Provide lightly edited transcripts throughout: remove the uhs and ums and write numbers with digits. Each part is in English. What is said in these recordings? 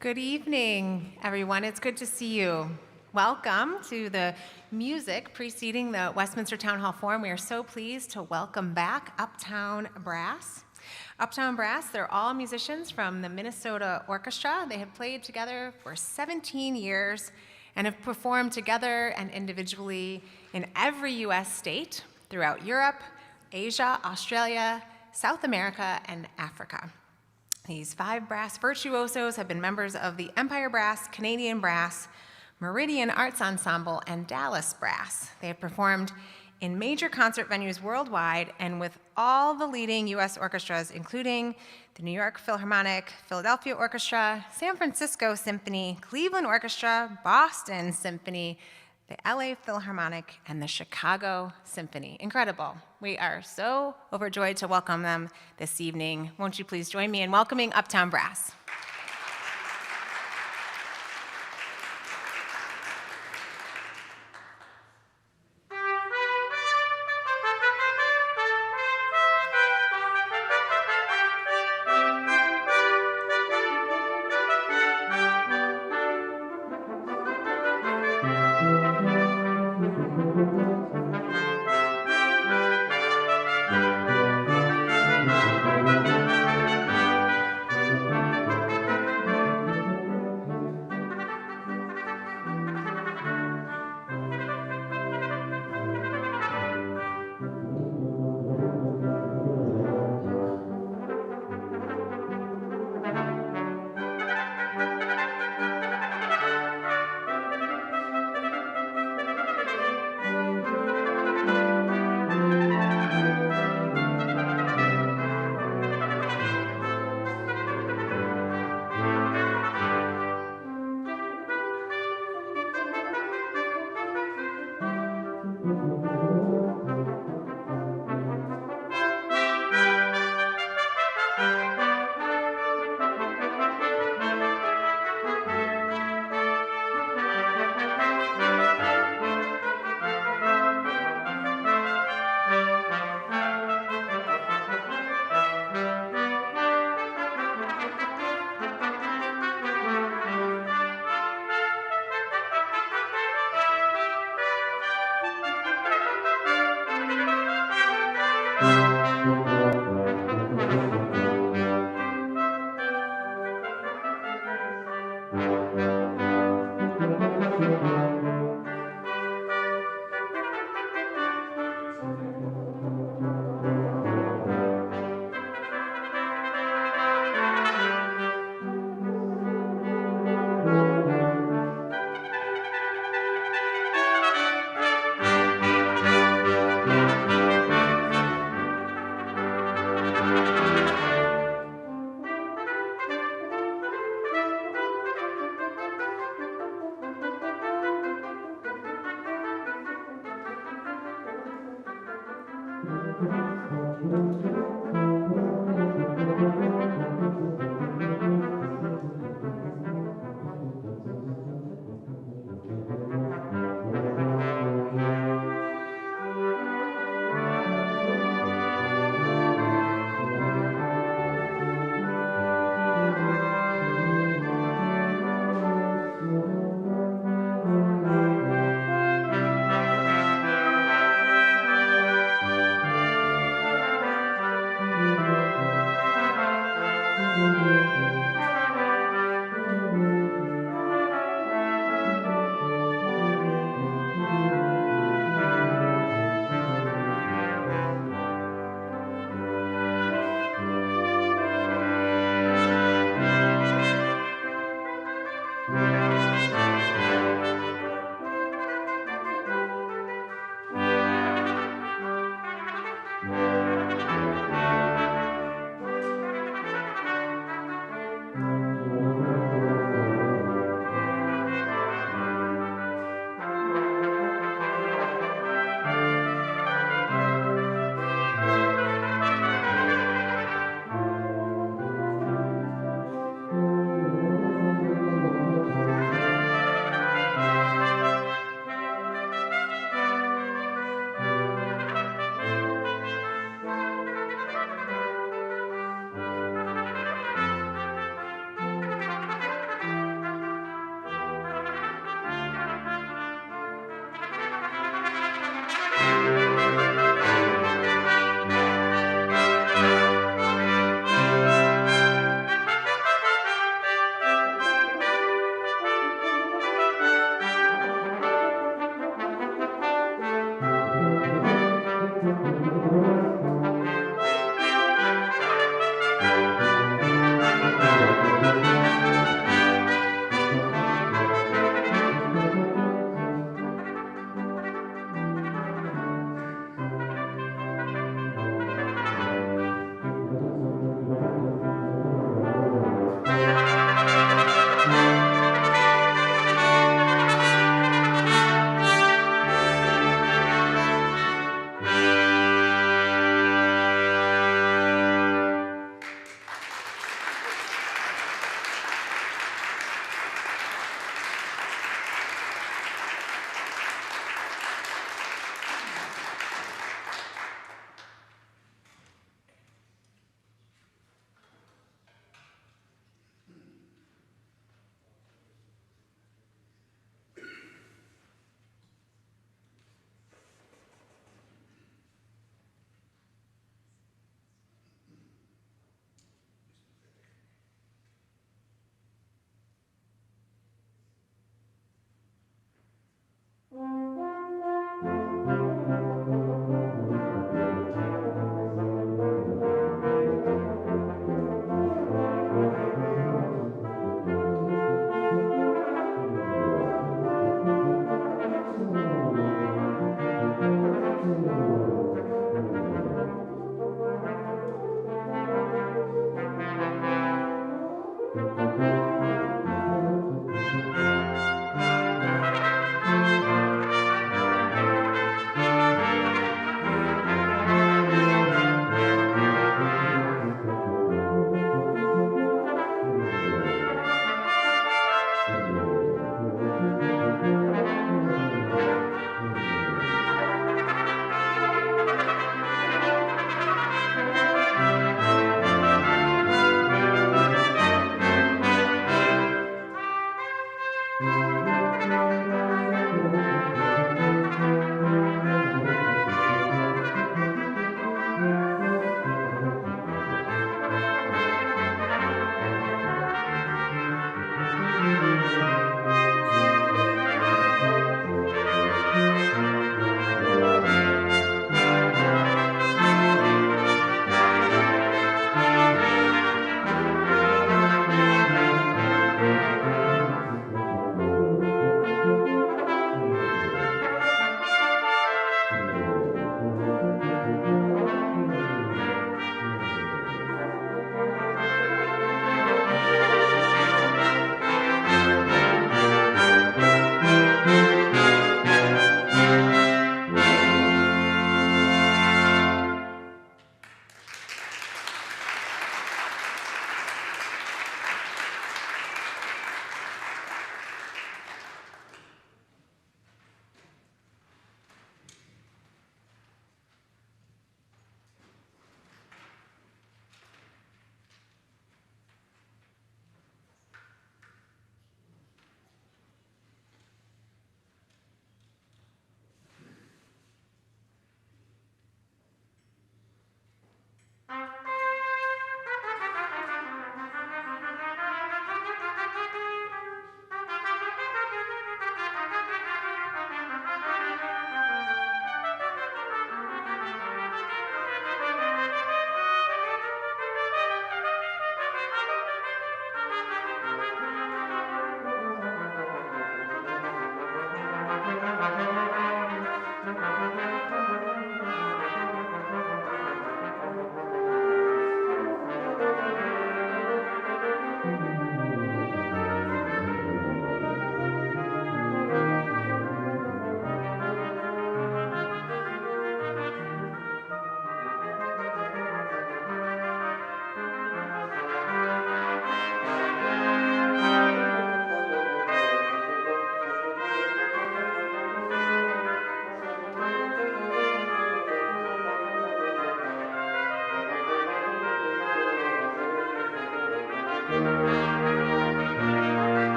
Good evening, everyone. It's good to see you. Welcome to the music preceding the Westminster Town Hall Forum. We are so pleased to welcome back Uptown Brass. Uptown Brass, they're all musicians from the Minnesota Orchestra. They have played together for 17 years and have performed together and individually in every U.S. state throughout Europe, Asia, Australia, South America, and Africa. These 5 brass virtuosos have been members of the Empire Brass, Canadian Brass, Meridian Arts Ensemble, and Dallas Brass. They have performed in major concert venues worldwide and with all the leading U.S. orchestras, including the New York Philharmonic, Philadelphia Orchestra, San Francisco Symphony, Cleveland Orchestra, Boston Symphony, the LA Philharmonic, and the Chicago Symphony. Incredible. We are so overjoyed to welcome them this evening. Won't you please join me in welcoming Uptown Brass?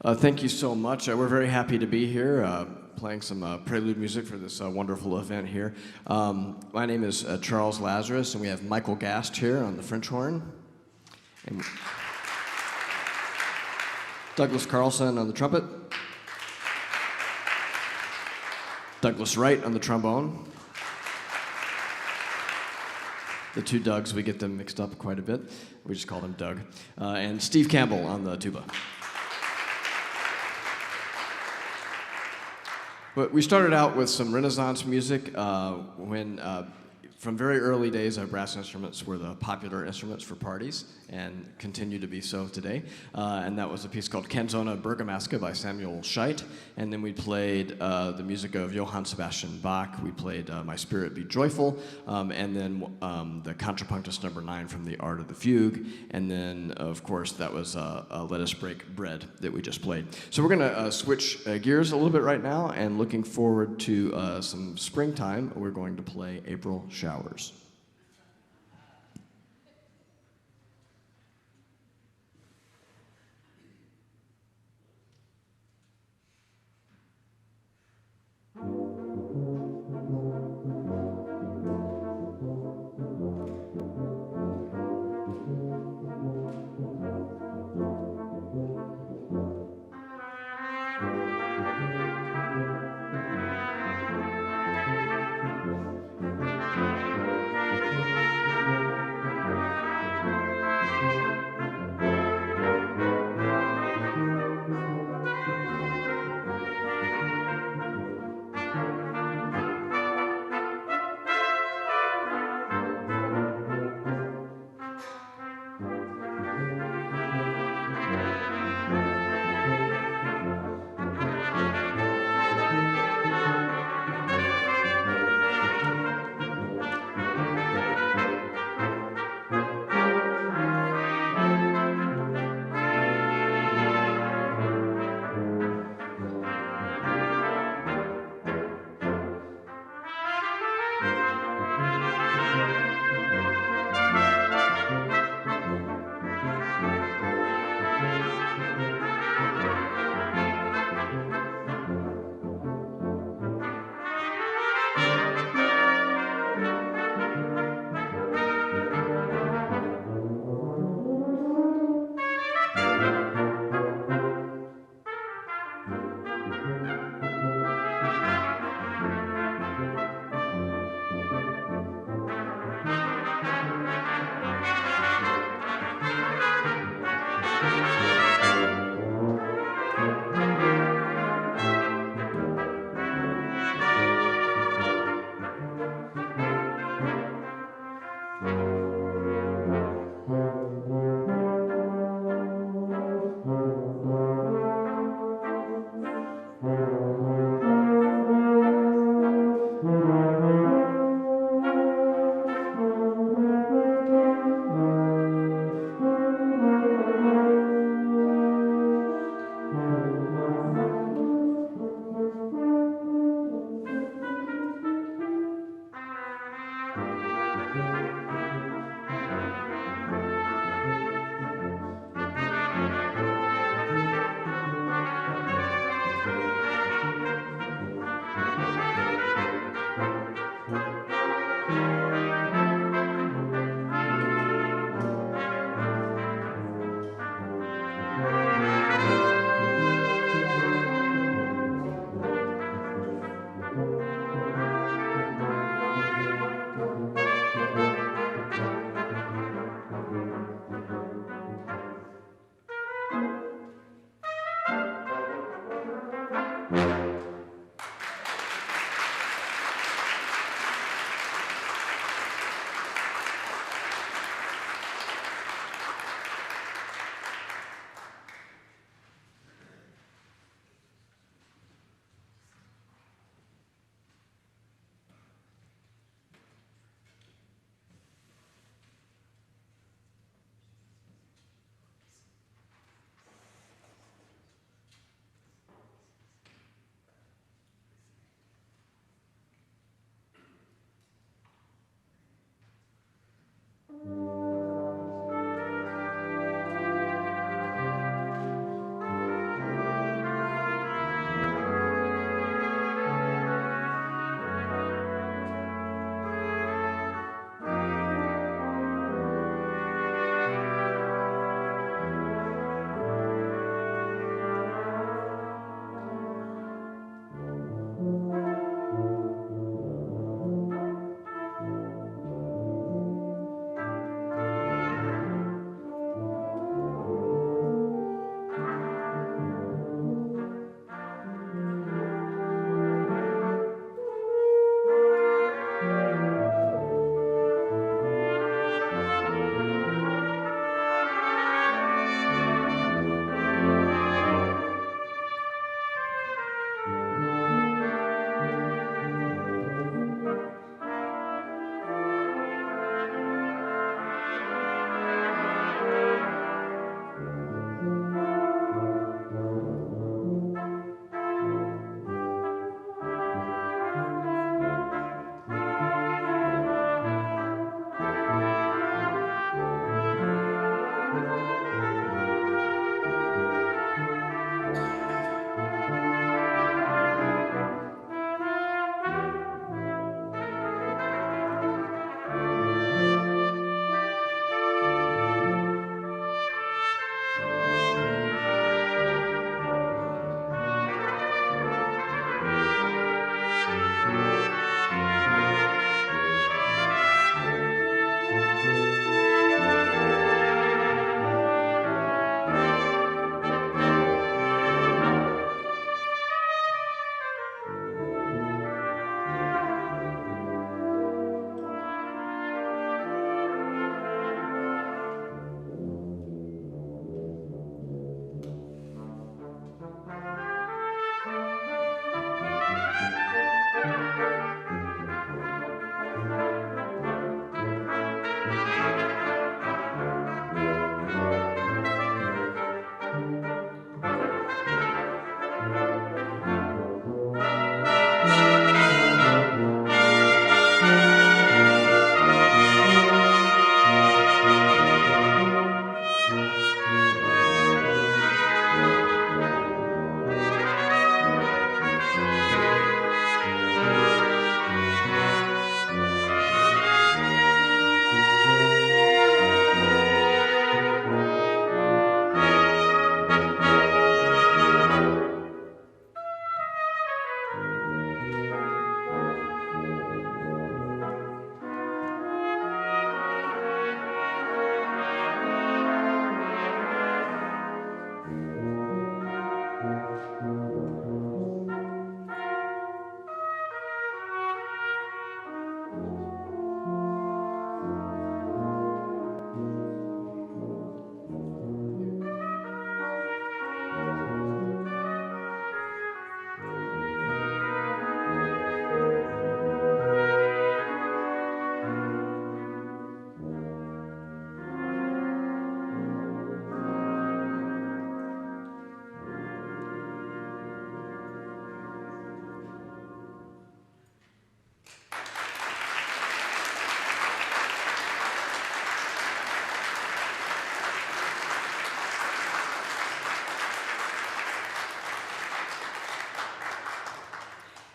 Thank you so much. We're very happy to be here, playing some prelude music for this wonderful event here. My name is Charles Lazarus, and we have Michael Gast here on the French horn, and Douglas Carlson on the trumpet, Douglas Wright on the trombone. The two Dougs, we get them mixed up quite a bit. We just call them Doug. And Steve Campbell on the tuba. But we started out with some Renaissance music when, from very early days, our brass instruments were the popular instruments for parties and continue to be so today. And that was a piece called Canzone Bergamasca by Samuel Scheidt. And then we played the music of Johann Sebastian Bach. We played My Spirit Be Joyful. And then the Contrapunctus number 9 from The Art of the Fugue. And then, of course, that was Let Us Break Bread that we just played. So we're going to switch gears a little bit right now, and looking forward to some springtime, we're going to play April Showers.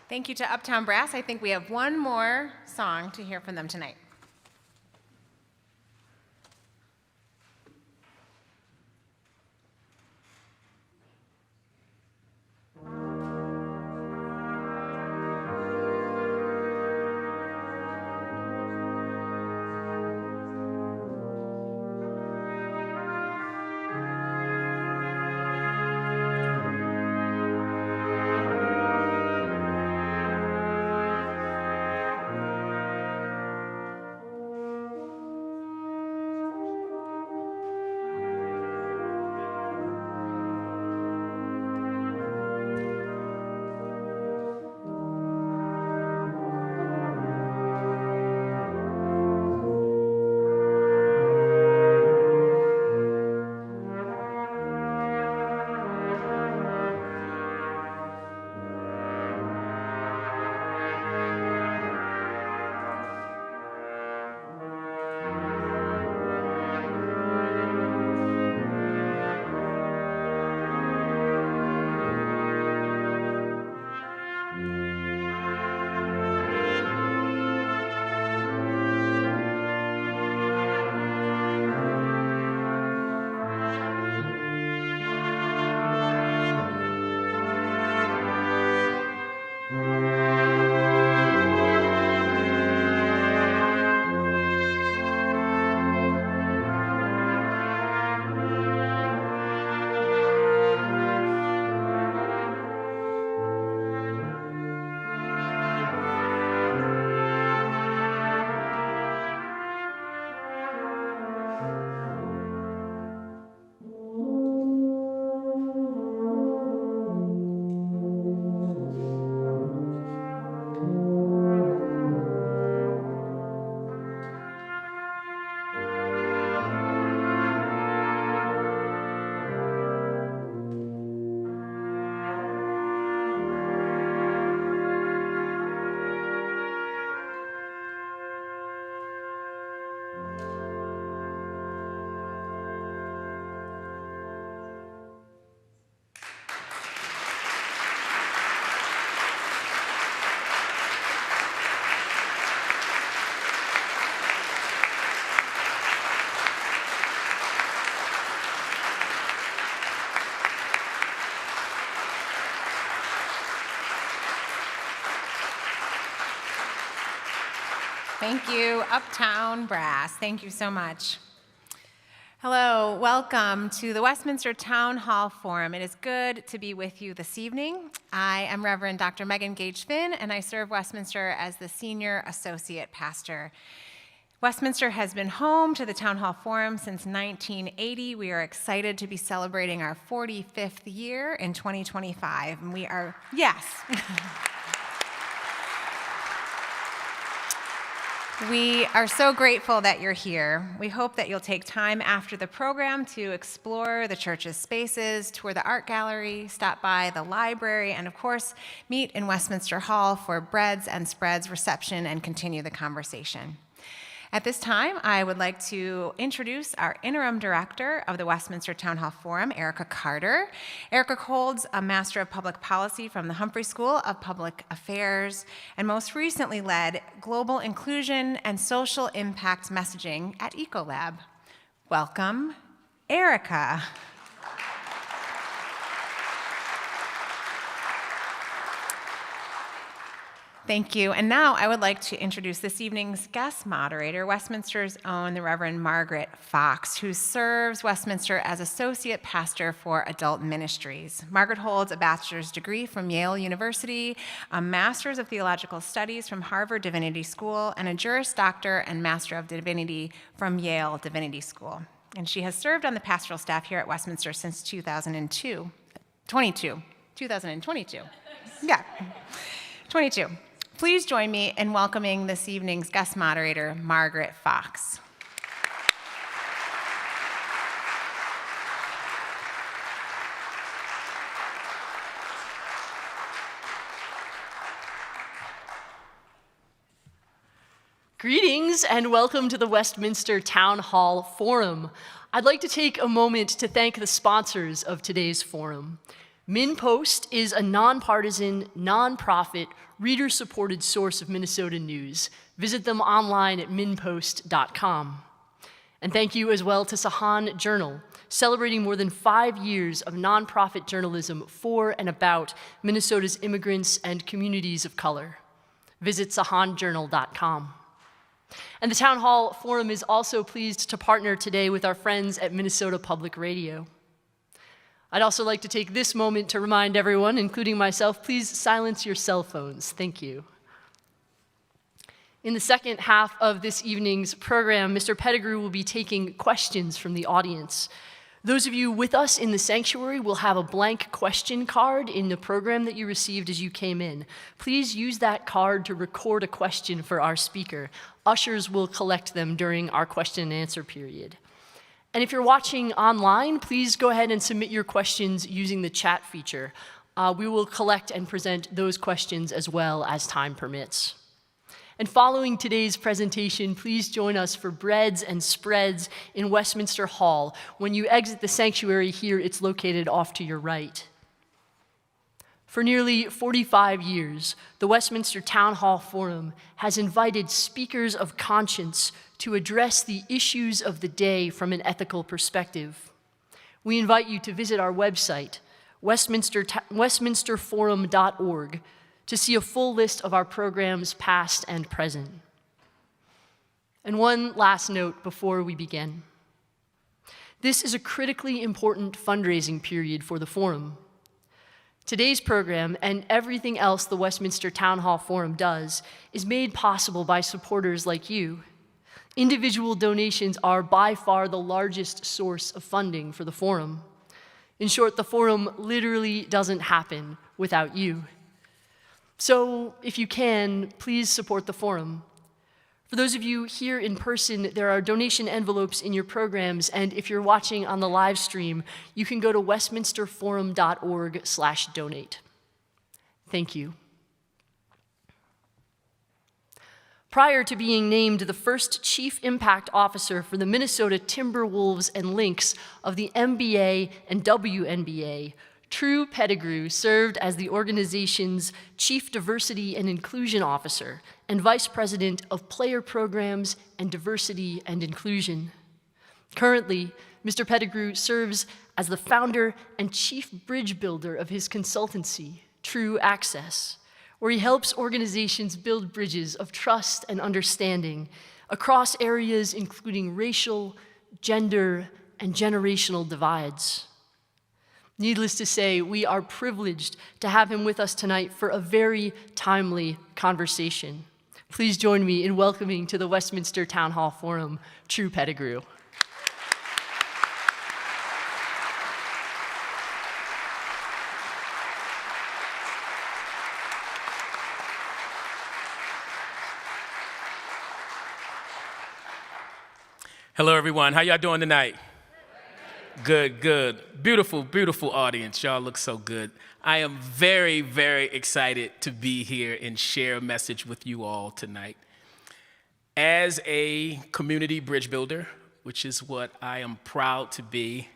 Thank you to Uptown Brass. I think we have one more song to hear from them tonight. Thank you, Uptown Brass. Thank you so much. Hello, welcome to the Westminster Town Hall Forum. It is good to be with you this evening. I am Reverend Dr. Megan Gage-Finn, and I serve Westminster as the Senior Associate Pastor. Westminster has been home to the Town Hall Forum since 1980. We are excited to be celebrating our 45th year in 2025, and we are, yes. We are so grateful that you're here. We hope that you'll take time after the program to explore the church's spaces, tour the art gallery, stop by the library, and of course, meet in Westminster Hall for breads and spreads reception and continue the conversation. At this time, I would like to introduce our interim director of the Westminster Town Hall Forum, Erica Carter. Erica holds a Master of Public Policy from the Humphrey School of Public Affairs and most recently led Global Inclusion and Social Impact Messaging at Ecolab. Welcome, Erica. Thank you. And now I would like to introduce this evening's guest moderator, Westminster's own, the Reverend Margaret Fox, who serves Westminster as Associate Pastor for Adult Ministries. Margaret holds a bachelor's degree from Yale University, a master's of theological studies from Harvard Divinity School, and a Juris Doctor and Master of Divinity from Yale Divinity School. And she has served on the pastoral staff here at Westminster since 2022. Yeah, 22. Please join me in welcoming this evening's guest moderator, Margaret Fox. Greetings and welcome to the Westminster Town Hall Forum. I'd like to take a moment to thank the sponsors of today's forum. MinPost is a nonpartisan, nonprofit, reader-supported source of Minnesota news. Visit them online at minpost.com. And thank you as well to Sahan Journal, celebrating more than 5 years of nonprofit journalism for and about Minnesota's immigrants and communities of color. Visit sahanjournal.com. And the Town Hall Forum is also pleased to partner today with our friends at Minnesota Public Radio. I'd also like to take this moment to remind everyone, including myself, please silence your cell phones. Thank you. In the second half of this evening's program, Mr. Pettigrew will be taking questions from the audience. Those of you with us in the sanctuary will have a blank question card in the program that you received as you came in. Please use that card to record a question for our speaker. Ushers will collect them during our question and answer period. And if you're watching online, please go ahead and submit your questions using the chat feature. We will collect and present those questions as well as time permits. And following today's presentation, please join us for breads and spreads in Westminster Hall. When you exit the sanctuary here, it's located off to your right. For nearly 45 years, the Westminster Town Hall Forum has invited speakers of conscience to address the issues of the day from an ethical perspective. We invite you to visit our website, westminsterforum.org, to see a full list of our programs past and present. And one last note before we begin. This is a critically important fundraising period for the Forum. Today's program and everything else the Westminster Town Hall Forum does is made possible by supporters like you. Individual donations are by far the largest source of funding for the Forum. In short, the Forum literally doesn't happen without you. So, if you can, please support the Forum. For those of you here in person, there are donation envelopes in your programs, and if you're watching on the live stream, you can go to westminsterforum.org/donate. Thank you. Prior to being named the first Chief Impact Officer for the Minnesota Timberwolves and Lynx of the NBA and WNBA, Tru Pettigrew served as the organization's Chief Diversity and Inclusion Officer and Vice President of Player Programs and Diversity and Inclusion. Currently, Mr. Pettigrew serves as the founder and chief bridge builder of his consultancy, Tru Access, where he helps organizations build bridges of trust and understanding across areas including racial, gender, and generational divides. Needless to say, we are privileged to have him with us tonight for a very timely conversation. Please join me in welcoming to the Westminster Town Hall Forum, Tru Pettigrew. Hello, everyone. How y'all doing tonight? Good, good. Beautiful, beautiful audience. Y'all look so good. I am very, very excited to be here and share a message with you all tonight. As a community bridge builder, which is what I am proud to be,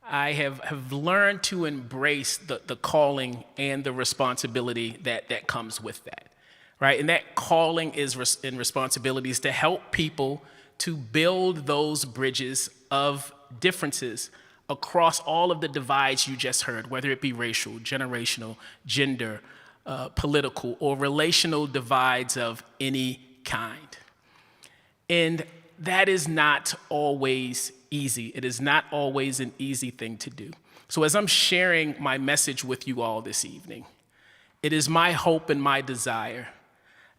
I have learned to embrace the calling and the responsibility that comes with that, right? And that calling and responsibility is to help people to build those bridges of differences across all of the divides you just heard, whether it be racial, generational, gender, political, or relational divides of any kind. And that is not always easy. It is not always an easy thing to do. So as I'm sharing my message with you all this evening, it is my hope and my desire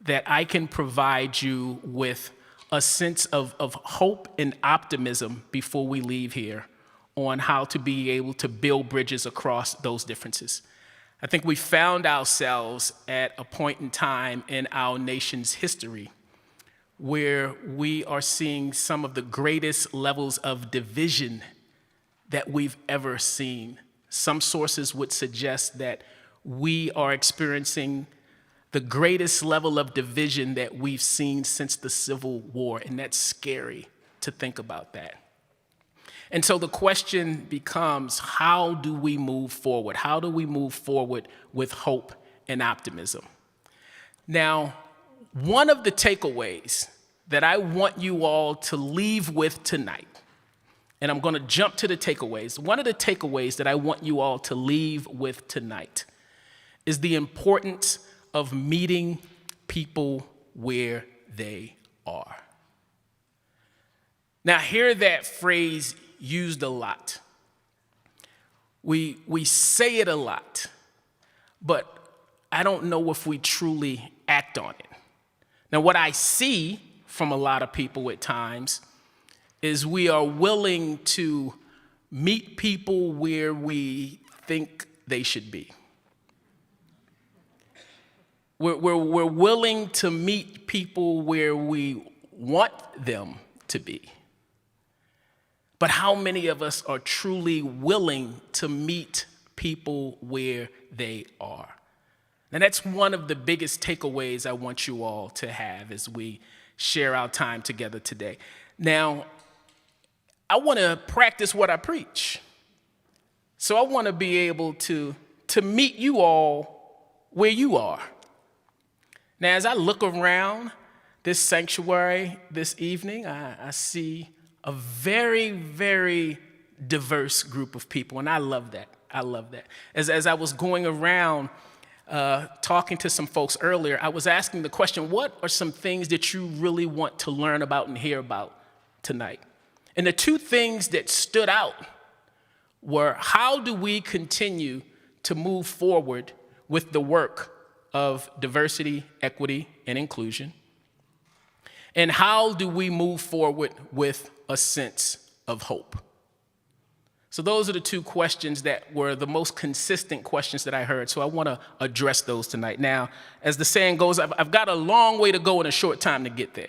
that I can provide you with a sense of hope and optimism before we leave here on how to be able to build bridges across those differences. I think we found ourselves at a point in time in our nation's history where we are seeing some of the greatest levels of division that we've ever seen. Some sources would suggest that we are experiencing the greatest level of division that we've seen since the Civil War, and that's scary to think about that. And so the question becomes, how do we move forward? How do we move forward with hope and optimism? Now, one of the takeaways that I want you all to leave with tonight, and I'm going to jump to the takeaways. One of the takeaways that I want you all to leave with tonight is the importance of meeting people where they are. Now, I hear that phrase used a lot. We say it a lot, but I don't know if we truly act on it. Now, what I see from a lot of people at times is we are willing to meet people where we think they should be. We're willing to meet people where we want them to be. But how many of us are truly willing to meet people where they are? And that's one of the biggest takeaways I want you all to have as we share our time together today. Now, I want to practice what I preach. So I want to be able to meet you all where you are. Now, as I look around this sanctuary this evening, I see a very, very diverse group of people, and I love that. I love that. As I was going around talking to some folks earlier, I was asking the question, what are some things that you really want to learn about and hear about tonight? And the two things that stood out were, how do we continue to move forward with the work of diversity, equity, and inclusion? And how do we move forward with a sense of hope? So those are the two questions that were the most consistent questions that I heard. So I want to address those tonight. Now, as the saying goes, I've got a long way to go in a short time to get there.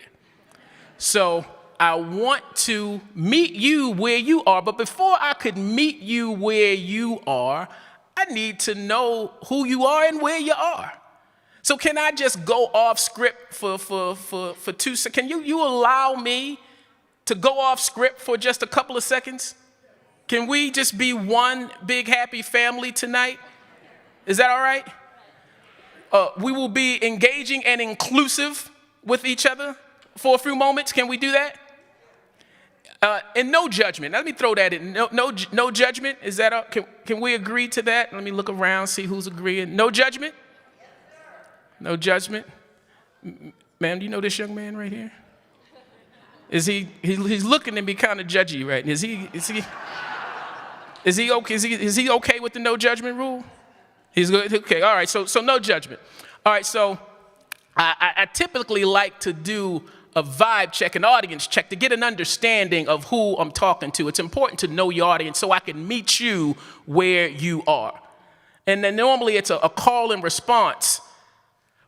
So I want to meet you where you are. But before I could meet you where you are, I need to know who you are and where you are. So can I just go off script for 2 seconds? Can you allow me to go off script for just a couple of seconds? Can we just be one big happy family tonight? Is that all right? We will be engaging and inclusive with each other for a few moments. Can we do that? And no judgment. Let me throw that in. No judgment. Is that can we agree to that? Let me look around, see who's agreeing. No judgment? No judgment. Ma'am, do you know this young man right here? Is he's looking at me kind of judgy, right? Is he okay? Is he okay with the no judgment rule? He's good. Okay. All right. So no judgment. All right. So I typically like to do a vibe check, an audience check, to get an understanding of who I'm talking to. It's important to know your audience so I can meet you where you are. And then normally it's a call and response.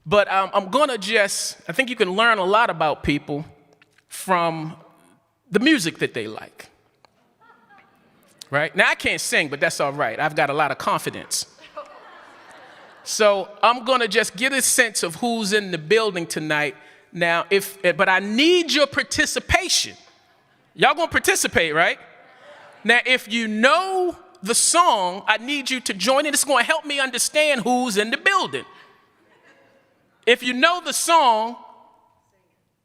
But I'm going to I think you can learn a lot about people from the music that they like. Right? Now, I can't sing, but that's all right. I've got a lot of confidence. So I'm going to just get a sense of who's in the building tonight. Now, but I need your participation. Y'all going to participate, right? Now, if you know the song, I need you to join in. It's going to help me understand who's in the building. If you know the song,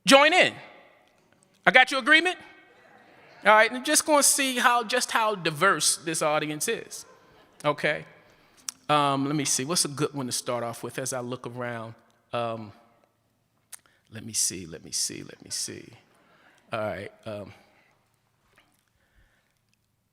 join in. I got your agreement? All right, I'm just going to see how diverse this audience is. Okay. Let me see. What's a good one to start off with as I look around? Let me see. All right.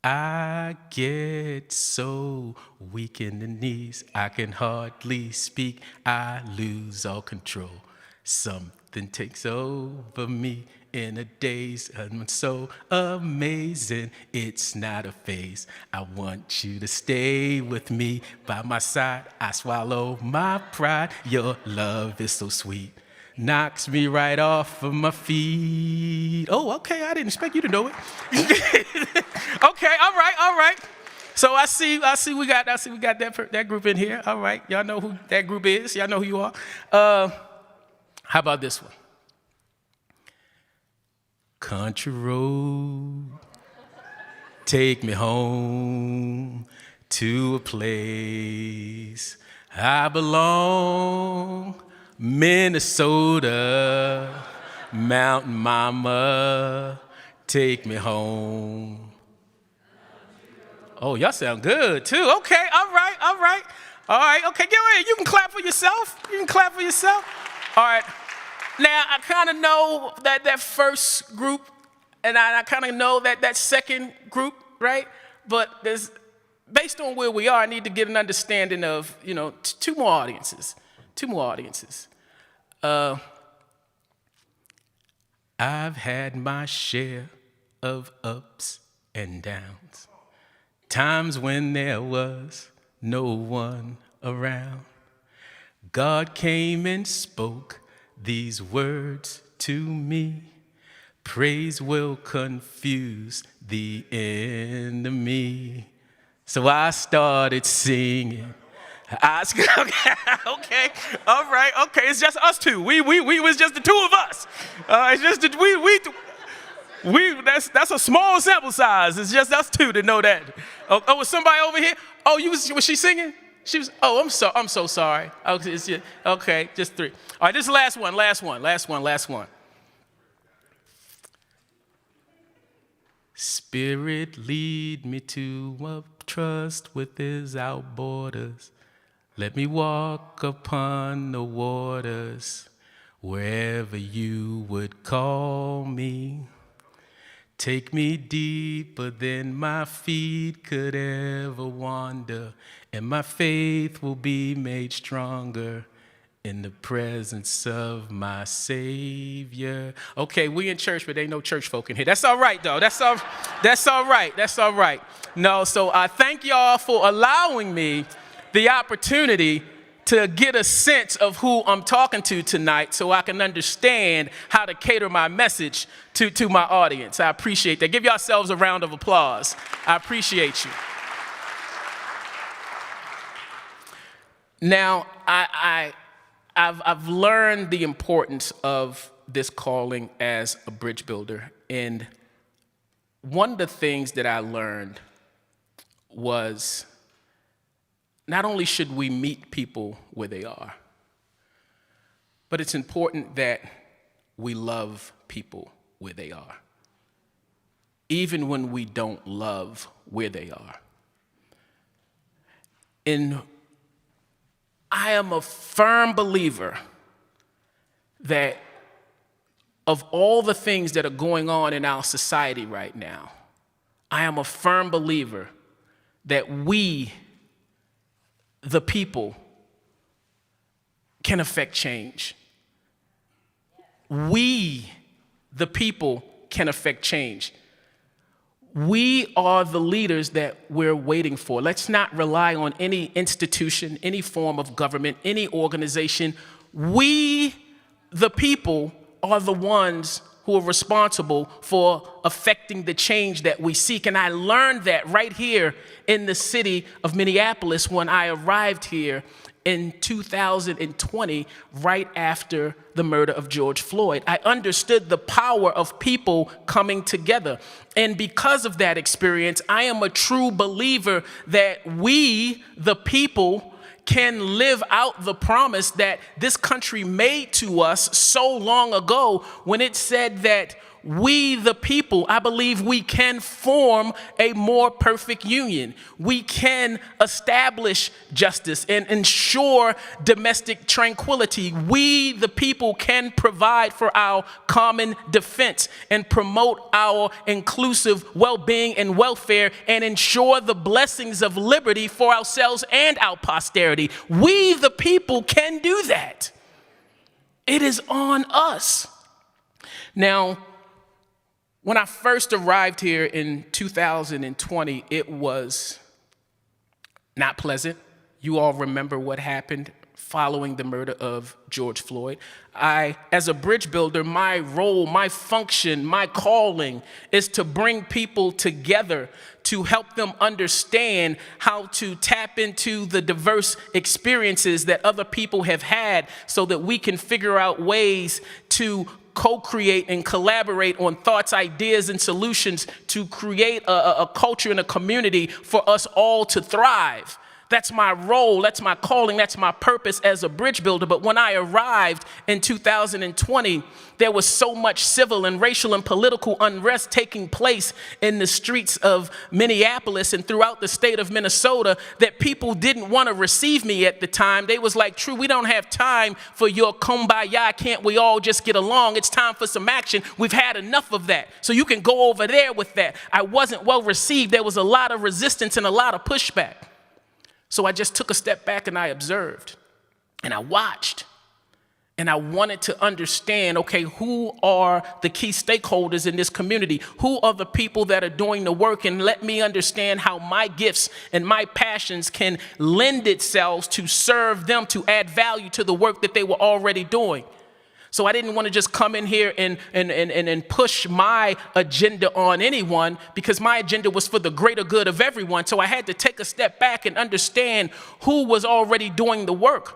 I get so weak in the knees, I can hardly speak, I lose all control. Something takes over me in a daze, I'm so amazing, it's not a phase. I want you to stay with me, by my side, I swallow my pride, your love is so sweet. Knocks me right off of my feet. Oh, okay, I didn't expect you to know it. Okay, all right. So I see we got that group in here. All right, y'all know who that group is. Y'all know who you are. How about this one? Country road, take me home to a place I belong. Minnesota, Mountain Mama, take me home. Oh, y'all sound good too. Okay, all right. Okay, get ready. You can clap for yourself. All right. Now, I kind of know that first group, and I kind of know that second group, right? But based on where we are, I need to get an understanding of, two more audiences. I've had my share of ups and downs, times when there was no one around. God came and spoke these words to me. Praise will confuse the enemy. So I started singing. Okay, all right, okay. It's just us two. We was just the two of us. It's just that's a small sample size. It's just us two to know that. Oh, was somebody over here? Oh, was she singing? She was. Oh, I'm so sorry. Okay, just three. All right, this is the last one. Spirit, lead me to a trust without borders. Let me walk upon the waters, wherever you would call me. Take me deeper than my feet could ever wander, and my faith will be made stronger in the presence of my Savior. Okay, we in church, but ain't no church folk in here. That's all right, though. That's all right. No, so I thank y'all for allowing me the opportunity to get a sense of who I'm talking to tonight so I can understand how to cater my message to my audience. I appreciate that. Give yourselves a round of applause. I appreciate you. Now, I've learned the importance of this calling as a bridge builder. And one of the things that I learned was not only should we meet people where they are, but it's important that we love people where they are, even when we don't love where they are. And I am a firm believer that of all the things that are going on in our society right now, I am a firm believer that we, the people, can affect change. We, the people, can affect change. We are the leaders that we're waiting for. Let's not rely on any institution, any form of government, any organization. We, the people, are the ones who are responsible for affecting the change that we seek. And I learned that right here in the city of Minneapolis when I arrived here in 2020, right after the murder of George Floyd. I understood the power of people coming together. And because of that experience, I am a true believer that we, the people, can live out the promise that this country made to us so long ago when it said that we, the people, I believe we can form a more perfect union. We can establish justice and ensure domestic tranquility. We, the people, can provide for our common defense and promote our inclusive well-being and welfare and ensure the blessings of liberty for ourselves and our posterity. We, the people, can do that. It is on us. Now, when I first arrived here in 2020, it was not pleasant. You all remember what happened following the murder of George Floyd. As a bridge builder, my role, my function, my calling is to bring people together to help them understand how to tap into the diverse experiences that other people have had so that we can figure out ways to co-create and collaborate on thoughts, ideas, and solutions to create a culture and a community for us all to thrive. That's my role, that's my calling, that's my purpose as a bridge builder. But when I arrived in 2020, there was so much civil and racial and political unrest taking place in the streets of Minneapolis and throughout the state of Minnesota that people didn't want to receive me at the time. They was like, Tru, we don't have time for your kumbaya, can't we all just get along? It's time for some action. We've had enough of that. So you can go over there with that. I wasn't well received. There was a lot of resistance and a lot of pushback. So I just took a step back and I observed and I watched and I wanted to understand, okay, who are the key stakeholders in this community? Who are the people that are doing the work? And let me understand how my gifts and my passions can lend itself to serve them, to add value to the work that they were already doing. So I didn't want to just come in here and push my agenda on anyone, because my agenda was for the greater good of everyone. So I had to take a step back and understand who was already doing the work.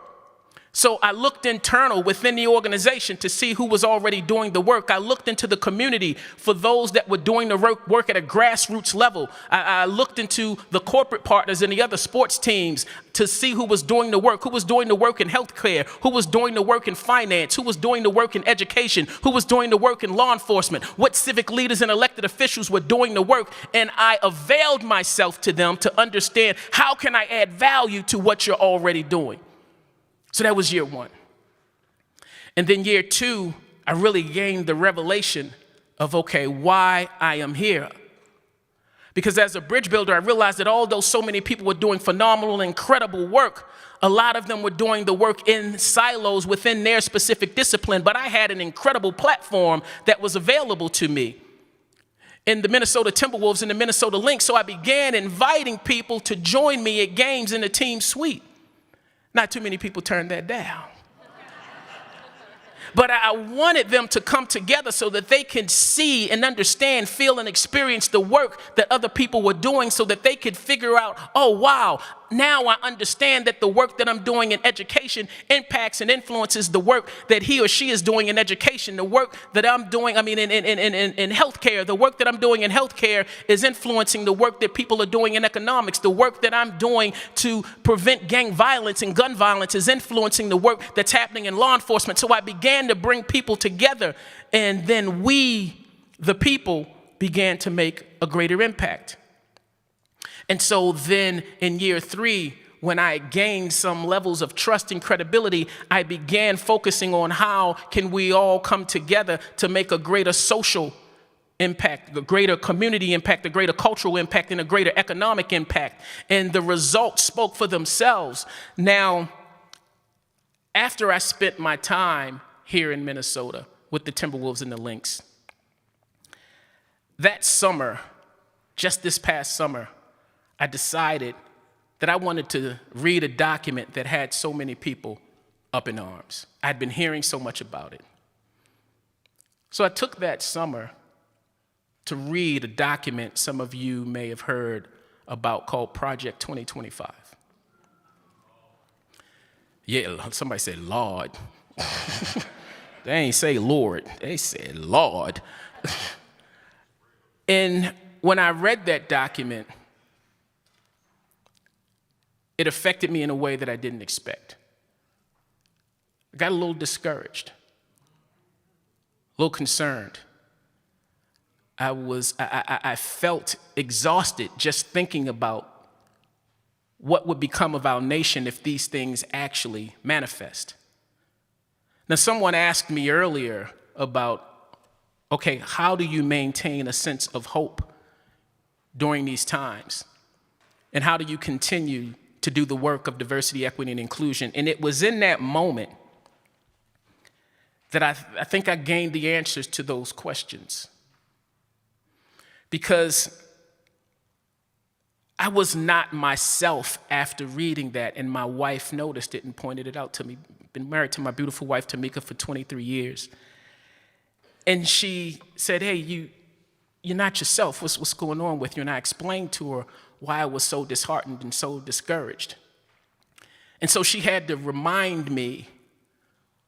So I looked internal within the organization to see who was already doing the work. I looked into the community for those that were doing the work at a grassroots level. I looked into the corporate partners and the other sports teams to see who was doing the work in healthcare, who was doing the work in finance, who was doing the work in education, who was doing the work in law enforcement, what civic leaders and elected officials were doing the work. And I availed myself to them to understand, how can I add value to what you're already doing? So that was year one. And then year two, I really gained the revelation of, okay, why I am here. Because as a bridge builder, I realized that although so many people were doing phenomenal, incredible work, a lot of them were doing the work in silos within their specific discipline, but I had an incredible platform that was available to me in the Minnesota Timberwolves and the Minnesota Lynx. So I began inviting people to join me at games in the team suite. Not too many people turned that down. But I wanted them to come together so that they could see and understand, feel, and experience the work that other people were doing, so that they could figure out, oh, wow, now I understand that the work that I'm doing in education impacts and influences the work that he or she is doing in education. The work that I'm doing, in healthcare, the work that I'm doing in healthcare is influencing the work that people are doing in economics. The work that I'm doing to prevent gang violence and gun violence is influencing the work that's happening in law enforcement. So I began to bring people together, and then we, the people, began to make a greater impact. And so then in year three, when I gained some levels of trust and credibility, I began focusing on how can we all come together to make a greater social impact, a greater community impact, a greater cultural impact, and a greater economic impact. And the results spoke for themselves. Now, after I spent my time here in Minnesota with the Timberwolves and the Lynx, that summer, just this past summer, I decided that I wanted to read a document that had so many people up in arms. I'd been hearing so much about it. So I took that summer to read a document some of you may have heard about called Project 2025. Yeah, somebody said Lord. They ain't say Lord, they said Lord. And when I read that document, it affected me in a way that I didn't expect. I got a little discouraged, a little concerned. I felt exhausted just thinking about what would become of our nation if these things actually manifest. Now, someone asked me earlier about, okay, how do you maintain a sense of hope during these times? And how do you continue to do the work of diversity, equity, and inclusion? And it was in that moment that I think I gained the answers to those questions. Because I was not myself after reading that, and my wife noticed it and pointed it out to me. Been married to my beautiful wife, Tamika, for 23 years. And she said, hey, you're not yourself. What's going on with you? And I explained to her why I was so disheartened and so discouraged. And so she had to remind me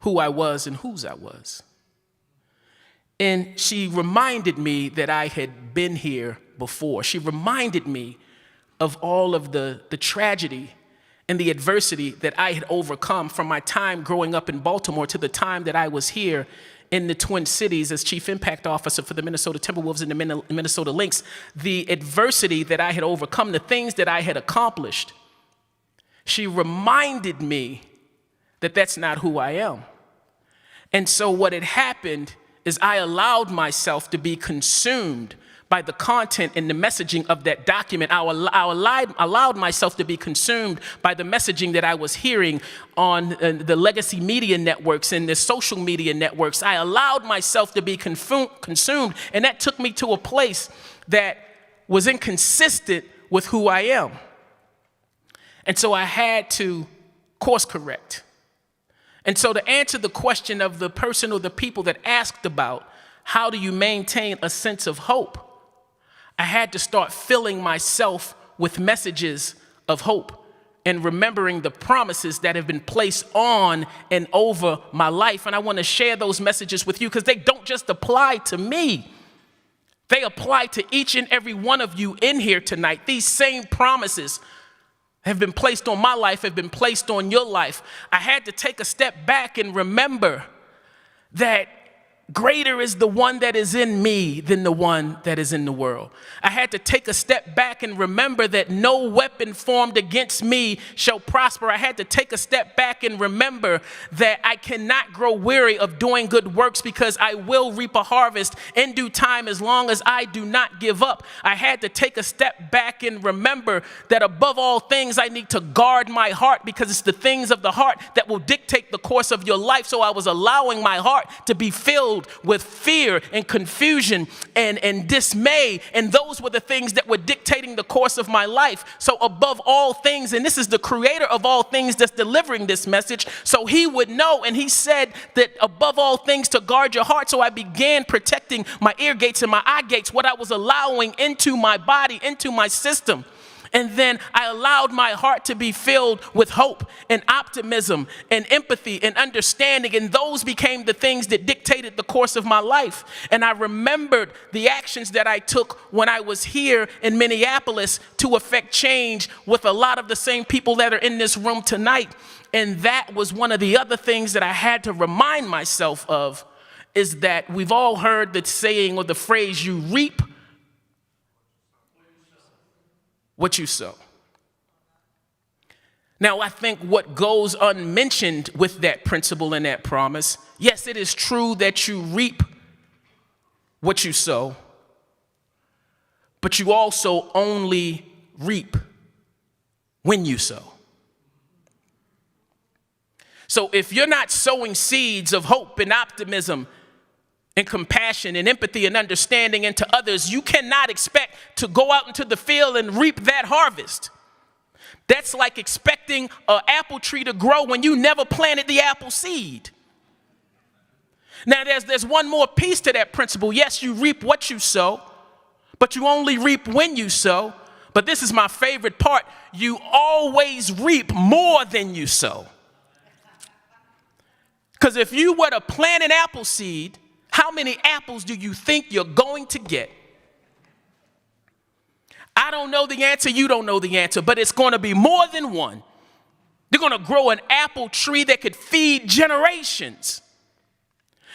who I was and whose I was. And she reminded me that I had been here before. She reminded me of all of the tragedy and the adversity that I had overcome from my time growing up in Baltimore to the time that I was here in the Twin Cities as Chief Impact Officer for the Minnesota Timberwolves and the Minnesota Lynx. The adversity that I had overcome, the things that I had accomplished. She reminded me that that's not who I am. And so what had happened is I allowed myself to be consumed by the content and the messaging of that document. I allowed myself to be consumed by the messaging that I was hearing on the legacy media networks and the social media networks. I allowed myself to be consumed, and that took me to a place that was inconsistent with who I am. And so I had to course correct. And so to answer the question of the person or the people that asked about how do you maintain a sense of hope, I had to start filling myself with messages of hope and remembering the promises that have been placed on and over my life. And I want to share those messages with you because they don't just apply to me. They apply to each and every one of you in here tonight. These same promises have been placed on my life, have been placed on your life. I had to take a step back and remember that greater is the one that is in me than the one that is in the world. I had to take a step back and remember that no weapon formed against me shall prosper. I had to take a step back and remember that I cannot grow weary of doing good works because I will reap a harvest in due time as long as I do not give up. I had to take a step back and remember that above all things, I need to guard my heart because it's the things of the heart that will dictate the course of your life. So I was allowing my heart to be filled with fear and confusion and dismay. And those were the things that were dictating the course of my life. So above all things, and this is the creator of all things that's delivering this message, so he would know. And he said that above all things to guard your heart. So I began protecting my ear gates and my eye gates, what I was allowing into my body, into my system. And then I allowed my heart to be filled with hope and optimism and empathy and understanding. And those became the things that dictated the course of my life. And I remembered the actions that I took when I was here in Minneapolis to affect change with a lot of the same people that are in this room tonight. And that was one of the other things that I had to remind myself of, is that we've all heard the saying or the phrase, you reap what you sow. Now, I think what goes unmentioned with that principle and that promise, yes, it is true that you reap what you sow, but you also only reap when you sow. So if you're not sowing seeds of hope and optimism and compassion and empathy and understanding into others, you cannot expect to go out into the field and reap that harvest. That's like expecting an apple tree to grow when you never planted the apple seed. Now, there's one more piece to that principle. Yes, you reap what you sow, but you only reap when you sow. But this is my favorite part. You always reap more than you sow. Because if you were to plant an apple seed, how many apples do you think you're going to get? I don't know the answer, you don't know the answer, but it's going to be more than one. They're going to grow an apple tree that could feed generations.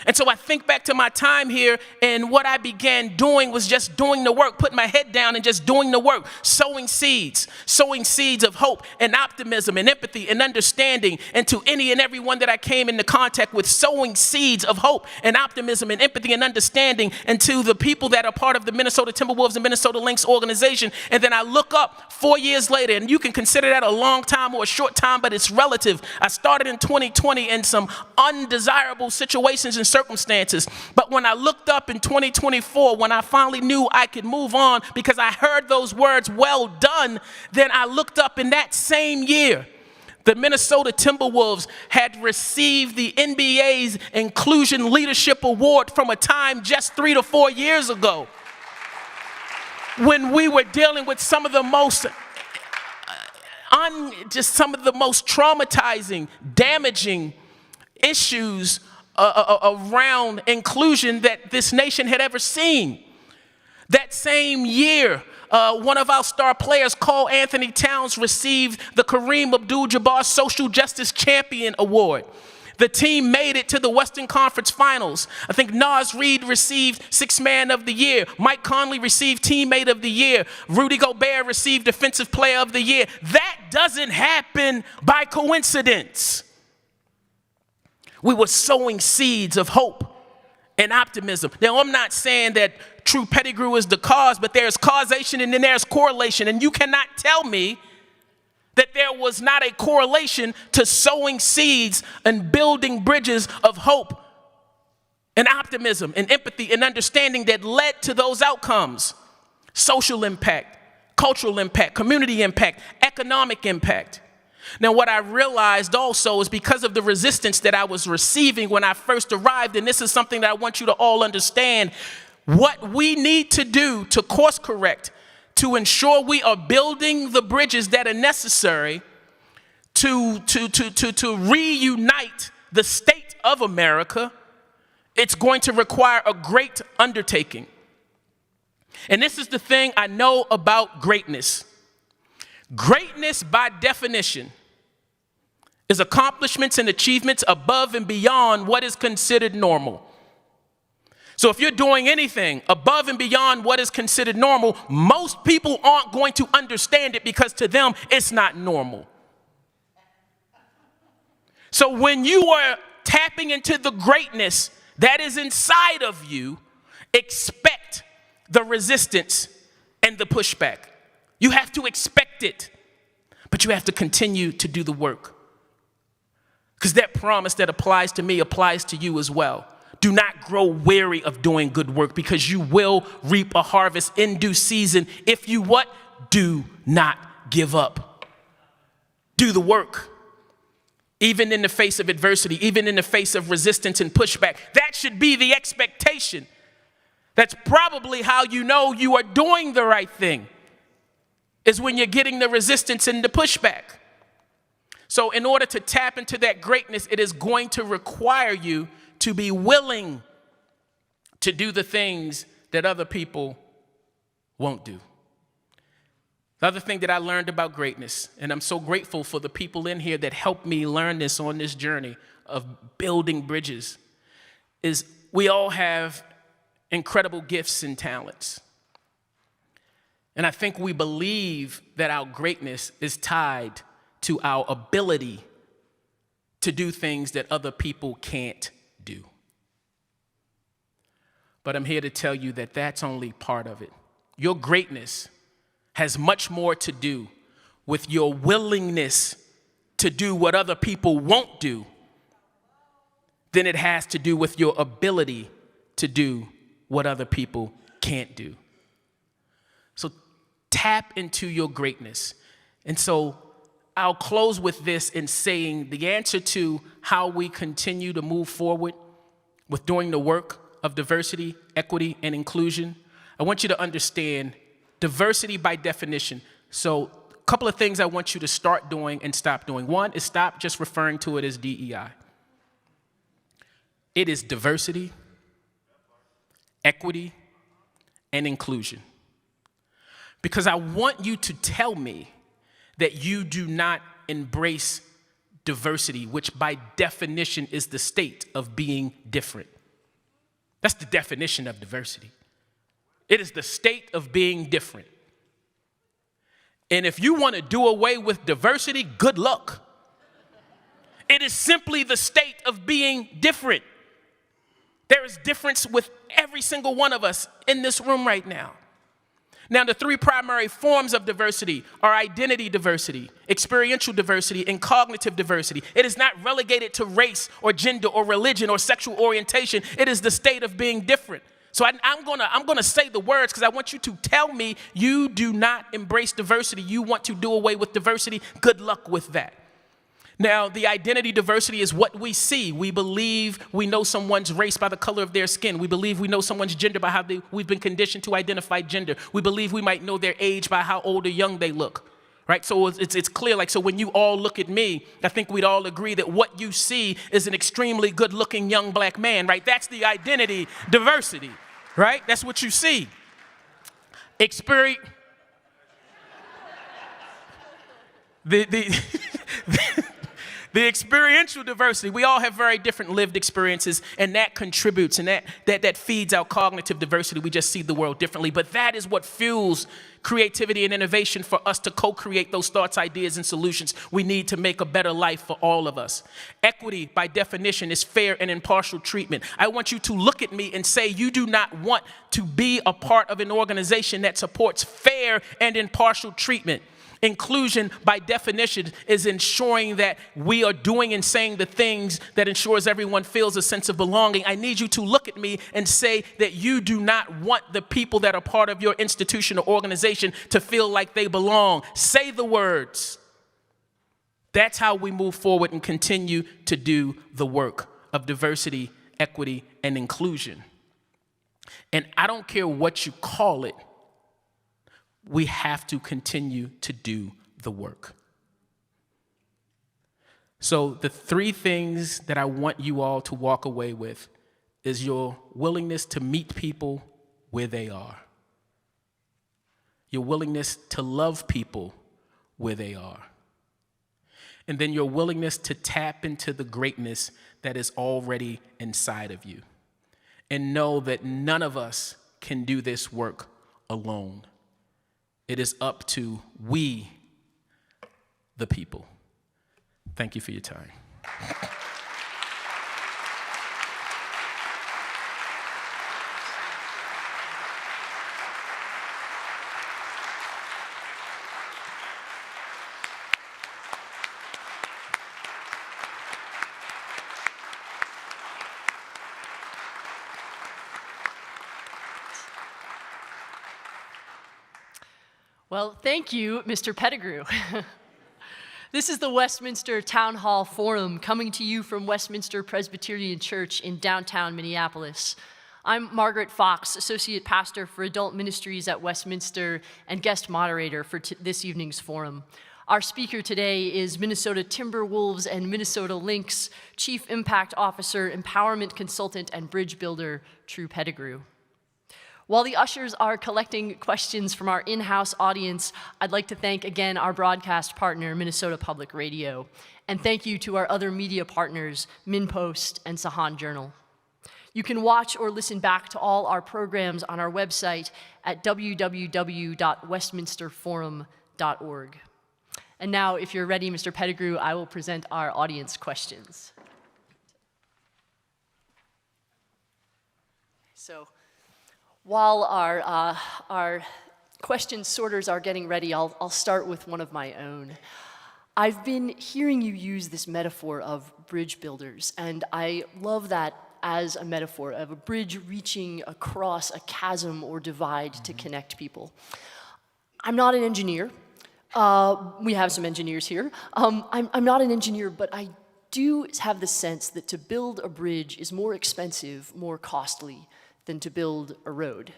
And so I think back to my time here, and what I began doing was just doing the work, putting my head down and just doing the work, sowing seeds of hope and optimism and empathy and understanding. And to any and everyone that I came into contact with, sowing seeds of hope and optimism and empathy and understanding, and to the people that are part of the Minnesota Timberwolves and Minnesota Lynx organization. And then I look up 4 years later, and you can consider that a long time or a short time, but it's relative. I started in 2020 in some undesirable situations and circumstances. But when I looked up in 2024, when I finally knew I could move on because I heard those words, well done, then I looked up in that same year. The Minnesota Timberwolves had received the NBA's Inclusion Leadership Award from a time just 3 to 4 years ago, when we were dealing with some of the most traumatizing, damaging issues around inclusion that this nation had ever seen. That same year, one of our star players, Carl Anthony Towns, received the Kareem Abdul-Jabbar Social Justice Champion Award. The team made it to the Western Conference Finals. I think Naz Reid received Sixth Man of the Year. Mike Conley received Teammate of the Year. Rudy Gobert received Defensive Player of the Year. That doesn't happen by coincidence. We were sowing seeds of hope and optimism. Now, I'm not saying that Tru Pettigrew is the cause, but there's causation and then there's correlation. And you cannot tell me that there was not a correlation to sowing seeds and building bridges of hope and optimism and empathy and understanding that led to those outcomes. Social impact, cultural impact, community impact, economic impact. Now, what I realized also is because of the resistance that I was receiving when I first arrived, and this is something that I want you to all understand, what we need to do to course correct, to ensure we are building the bridges that are necessary to reunite the state of America, it's going to require a great undertaking. And this is the thing I know about greatness. Greatness, by definition, is accomplishments and achievements above and beyond what is considered normal. So if you're doing anything above and beyond what is considered normal, most people aren't going to understand it because to them, it's not normal. So when you are tapping into the greatness that is inside of you, expect the resistance and the pushback. You have to expect it, but you have to continue to do the work. Because that promise that applies to me applies to you as well. Do not grow weary of doing good work because you will reap a harvest in due season. If you what? Do not give up. Do the work. Even in the face of adversity, even in the face of resistance and pushback. That should be the expectation. That's probably how you know you are doing the right thing, is when you're getting the resistance and the pushback. So in order to tap into that greatness, it is going to require you to be willing to do the things that other people won't do. The other thing that I learned about greatness, and I'm so grateful for the people in here that helped me learn this on this journey of building bridges, is we all have incredible gifts and talents. And I think we believe that our greatness is tied to our ability to do things that other people can't do. But I'm here to tell you that that's only part of it. Your greatness has much more to do with your willingness to do what other people won't do than it has to do with your ability to do what other people can't do. So tap into your greatness. And so I'll close with this in saying the answer to how we continue to move forward with doing the work of diversity, equity, and inclusion. I want you to understand diversity by definition. So a couple of things I want you to start doing and stop doing. One is stop just referring to it as DEI. It is diversity, equity, and inclusion. Because I want you to tell me that you do not embrace diversity, which by definition is the state of being different. That's the definition of diversity. It is the state of being different. And if you want to do away with diversity, good luck. It is simply the state of being different. There is difference with every single one of us in this room right now. Now, the three primary forms of diversity are identity diversity, experiential diversity, and cognitive diversity. It is not relegated to race or gender or religion or sexual orientation. It is the state of being different. So I'm gonna say the words because I want you to tell me you do not embrace diversity. You want to do away with diversity. Good luck with that. Now, the identity diversity is what we see. We believe we know someone's race by the color of their skin. We believe we know someone's gender by how we've been conditioned to identify gender. We believe we might know their age by how old or young they look, right? So it's clear, like, so when you all look at me, I think we'd all agree that what you see is an extremely good-looking young black man, right? That's the identity diversity, right? That's what you see. The experiential diversity, we all have very different lived experiences, and that contributes, and that feeds our cognitive diversity. We just see the world differently, but that is what fuels creativity and innovation for us to co-create those thoughts, ideas, and solutions we need to make a better life for all of us. Equity, by definition, is fair and impartial treatment. I want you to look at me and say you do not want to be a part of an organization that supports fair and impartial treatment. Inclusion, by definition, is ensuring that we are doing and saying the things that ensures everyone feels a sense of belonging. I need you to look at me and say that you do not want the people that are part of your institution or organization to feel like they belong. Say the words. That's how we move forward and continue to do the work of diversity, equity, and inclusion. And I don't care what you call it, we have to continue to do the work. So the three things that I want you all to walk away with is your willingness to meet people where they are. Your willingness to love people where they are. And then your willingness to tap into the greatness that is already inside of you. And know that none of us can do this work alone. It is up to we, the people. Thank you for your time. Well, thank you, Mr. Pettigrew. This is the Westminster Town Hall Forum coming to you from Westminster Presbyterian Church in downtown Minneapolis. I'm Margaret Fox, Associate Pastor for Adult Ministries at Westminster and guest moderator for this evening's forum. Our speaker today is Minnesota Timberwolves and Minnesota Lynx Chief Impact Officer, Empowerment Consultant, and Bridge Builder, Tru Pettigrew. While the ushers are collecting questions from our in-house audience, I'd like to thank again our broadcast partner, Minnesota Public Radio, and thank you to our other media partners, MinPost and Sahan Journal. You can watch or listen back to all our programs on our website at www.westminsterforum.org. And now, if you're ready, Mr. Pettigrew, I will present our audience questions. So, while our question sorters are getting ready, I'll start with one of my own. I've been hearing you use this metaphor of bridge builders, and I love that as a metaphor of a bridge reaching across a chasm or divide to connect people. I'm not an engineer. We have some engineers here. I'm not an engineer, but I do have the sense that to build a bridge is more expensive, more costly than to build a road.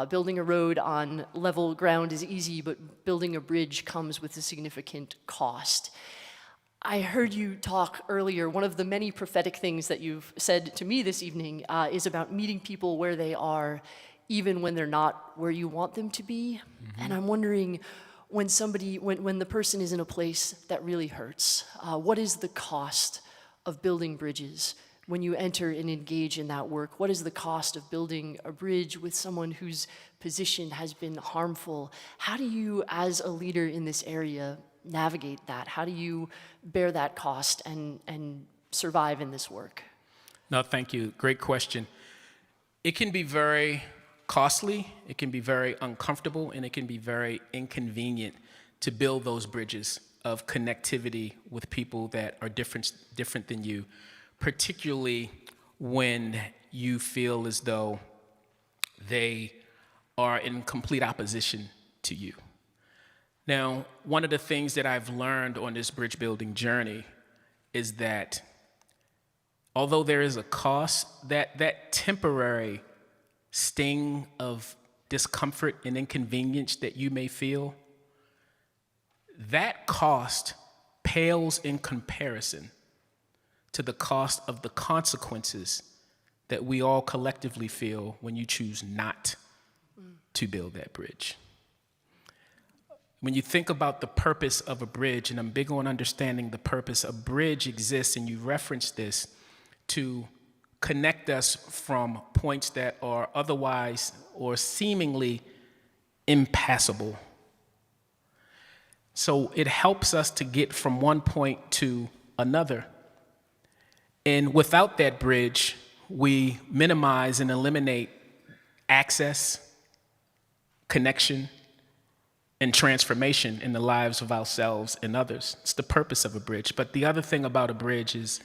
Building a road on level ground is easy, but building a bridge comes with a significant cost. I heard you talk earlier, one of the many prophetic things that you've said to me this evening is about meeting people where they are, even when they're not where you want them to be. Mm-hmm. And I'm wondering, when the person is in a place that really hurts, what is the cost of building bridges? When you enter and engage in that work, what is the cost of building a bridge with someone whose position has been harmful? How do you, as a leader in this area, navigate that? How do you bear that cost and survive in this work? No, thank you. Great question. It can be very costly, it can be very uncomfortable, and it can be very inconvenient to build those bridges of connectivity with people that are different than you, particularly when you feel as though they are in complete opposition to you. Now, one of the things that I've learned on this bridge building journey is that although there is a cost, that temporary sting of discomfort and inconvenience that you may feel, that cost pales in comparison to the cost of the consequences that we all collectively feel when you choose not to build that bridge. When you think about the purpose of a bridge, and I'm big on understanding the purpose, a bridge exists, and you reference this, to connect us from points that are otherwise or seemingly impassable. So it helps us to get from one point to another. And without that bridge, we minimize and eliminate access, connection, and transformation in the lives of ourselves and others. It's the purpose of a bridge. But the other thing about a bridge is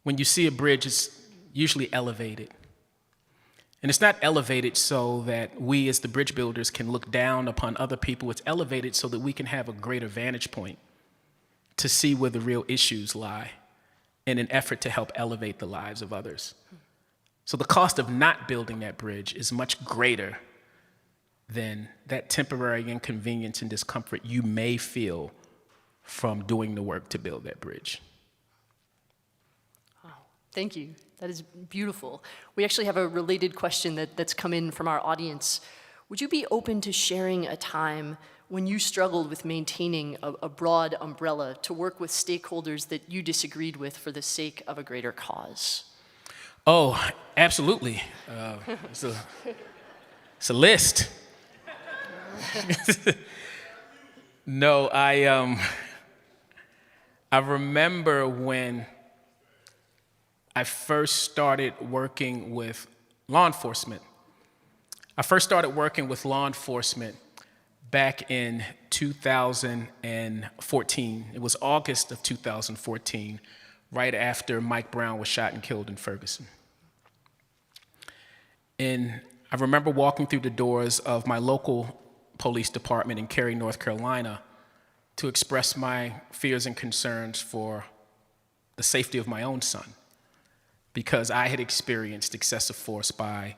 when you see a bridge, it's usually elevated. And it's not elevated so that we as the bridge builders can look down upon other people. It's elevated so that we can have a greater vantage point to see where the real issues lie in an effort to help elevate the lives of others. So the cost of not building that bridge is much greater than that temporary inconvenience and discomfort you may feel from doing the work to build that bridge. Wow, thank you. That is beautiful. We actually have a related question that's come in from our audience. Would you be open to sharing a time when you struggled with maintaining a broad umbrella to work with stakeholders that you disagreed with for the sake of a greater cause? Oh, absolutely. It's a list. No, I remember when I first started working with law enforcement. I first started working with law enforcement back in 2014. It was August of 2014, right after Mike Brown was shot and killed in Ferguson. And I remember walking through the doors of my local police department in Cary, North Carolina, to express my fears and concerns for the safety of my own son, because I had experienced excessive force by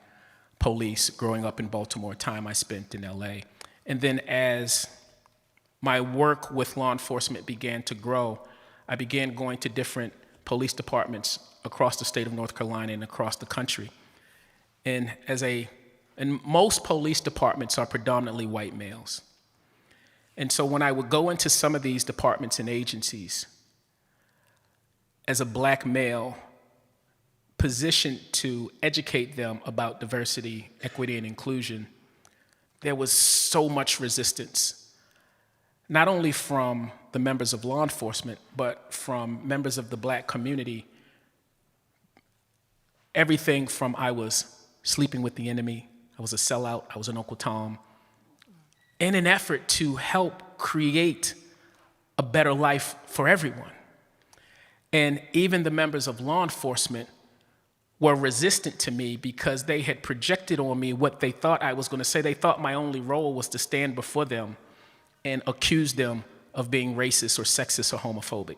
police growing up in Baltimore, time I spent in LA. And then as my work with law enforcement began to grow, I began going to different police departments across the state of North Carolina and across the country. And most police departments are predominantly white males. And so when I would go into some of these departments and agencies as a black male, positioned to educate them about diversity, equity, and inclusion, there was so much resistance, not only from the members of law enforcement, but from members of the black community. Everything from I was sleeping with the enemy, I was a sellout, I was an Uncle Tom, in an effort to help create a better life for everyone. And even the members of law enforcement were resistant to me because they had projected on me what they thought I was going to say. They thought my only role was to stand before them and accuse them of being racist or sexist or homophobic.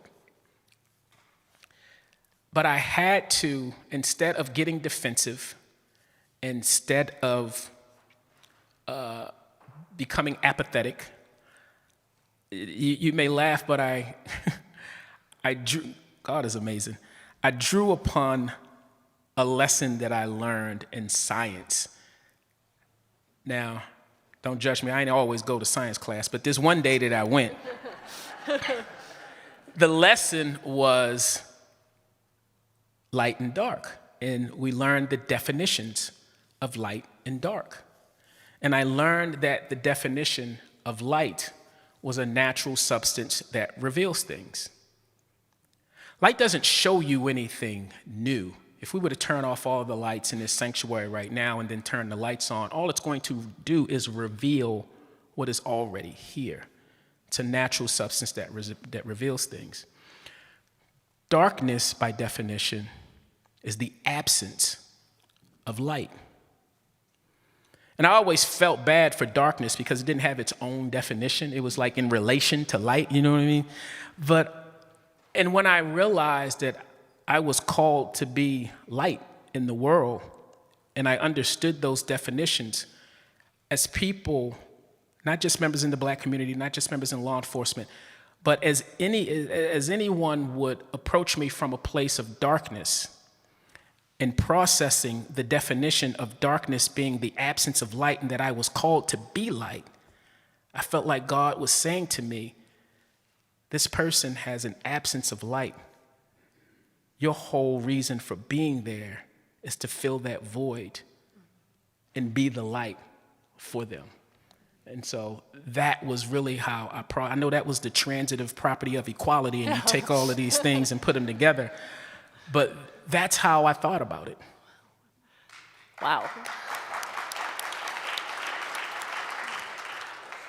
But I had to, instead of getting defensive, instead of becoming apathetic, you may laugh, but I drew, God is amazing. I drew upon a lesson that I learned in science. Now, don't judge me, I didn't always go to science class, but this one day that I went, the lesson was light and dark, and we learned the definitions of light and dark. And I learned that the definition of light was a natural substance that reveals things. Light doesn't show you anything new. If we were to turn off all the lights in this sanctuary right now and then turn the lights on, all it's going to do is reveal what is already here. It's a natural substance that reveals things. Darkness, by definition, is the absence of light. And I always felt bad for darkness because it didn't have its own definition. It was like in relation to light, you know what I mean? And when I realized that I was called to be light in the world, and I understood those definitions, as people not just members in the Black community, not just members in law enforcement, but as anyone would approach me from a place of darkness, and processing the definition of darkness being the absence of light and that I was called to be light, I felt like God was saying to me, this person has an absence of light. Your whole reason for being there is to fill that void and be the light for them. And so that was really how I know that was the transitive property of equality, and you take all of these things and put them together, but that's how I thought about it. Wow.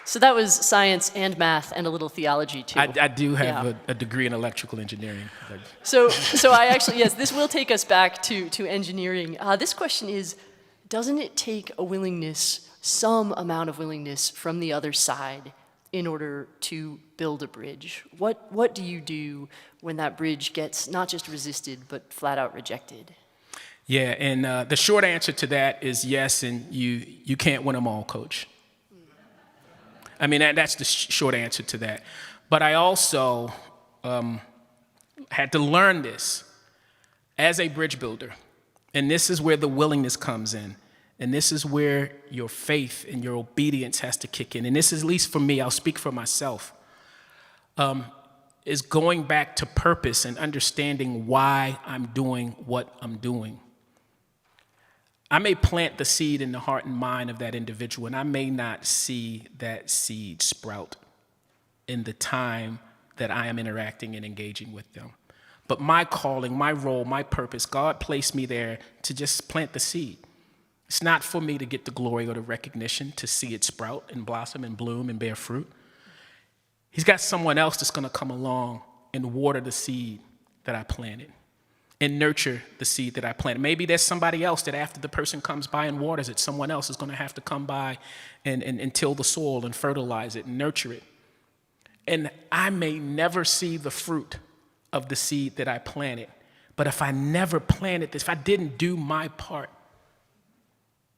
So that was science and math and a little theology too. I do have a degree in electrical engineering. So I actually, yes, this will take us back to engineering. This question is, doesn't it take a willingness, some amount of willingness from the other side in order to build a bridge? What do you do when that bridge gets not just resisted, but flat out rejected? Yeah, and the short answer to that is yes, and you can't win them all, Coach. I mean, that's the short answer to that. But I also had to learn this as a bridge builder. And this is where the willingness comes in. And this is where your faith and your obedience has to kick in. And this is, at least for me, I'll speak for myself, is going back to purpose and understanding why I'm doing what I'm doing. I may plant the seed in the heart and mind of that individual, and I may not see that seed sprout in the time that I am interacting and engaging with them. But my calling, my role, my purpose, God placed me there to just plant the seed. It's not for me to get the glory or the recognition, to see it sprout and blossom and bloom and bear fruit. He's got someone else that's going to come along and water the seed that I planted and nurture the seed that I planted. Maybe there's somebody else that after the person comes by and waters it, someone else is going to have to come by and till the soil and fertilize it and nurture it. And I may never see the fruit of the seed that I planted, but if I never planted this, if I didn't do my part,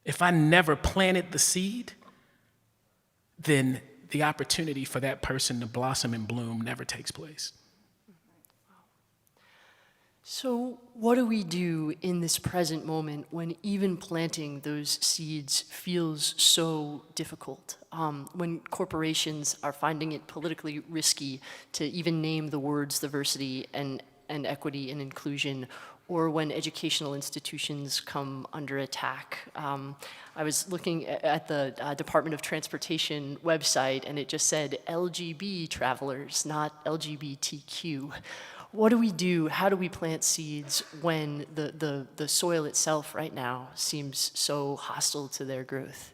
if I never planted the seed, then the opportunity for that person to blossom and bloom never takes place. So what do we do in this present moment when even planting those seeds feels so difficult? When corporations are finding it politically risky to even name the words diversity and equity and inclusion, or when educational institutions come under attack. I was looking at the Department of Transportation website, and it just said LGB travelers, not LGBTQ. What do we do? How do we plant seeds when the soil itself right now seems so hostile to their growth?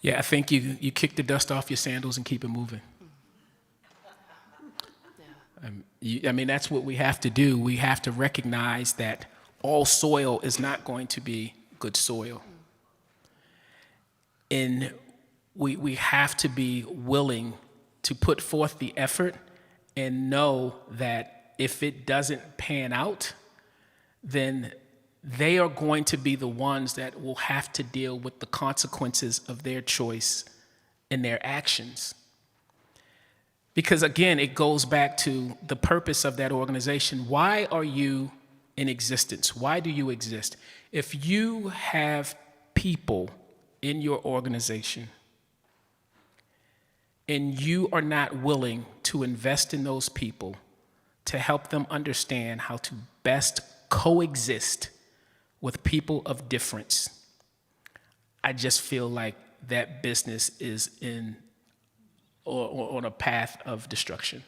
Yeah, I think you kick the dust off your sandals and keep it moving. I mean, that's what we have to do. We have to recognize that all soil is not going to be good soil. And we have to be willing to put forth the effort and know that if it doesn't pan out, then they are going to be the ones that will have to deal with the consequences of their choice and their actions. Because again, it goes back to the purpose of that organization. Why are you in existence? Why do you exist? If you have people in your organization and you are not willing to invest in those people to help them understand how to best coexist with people of difference, I just feel like that business is on a path of destruction.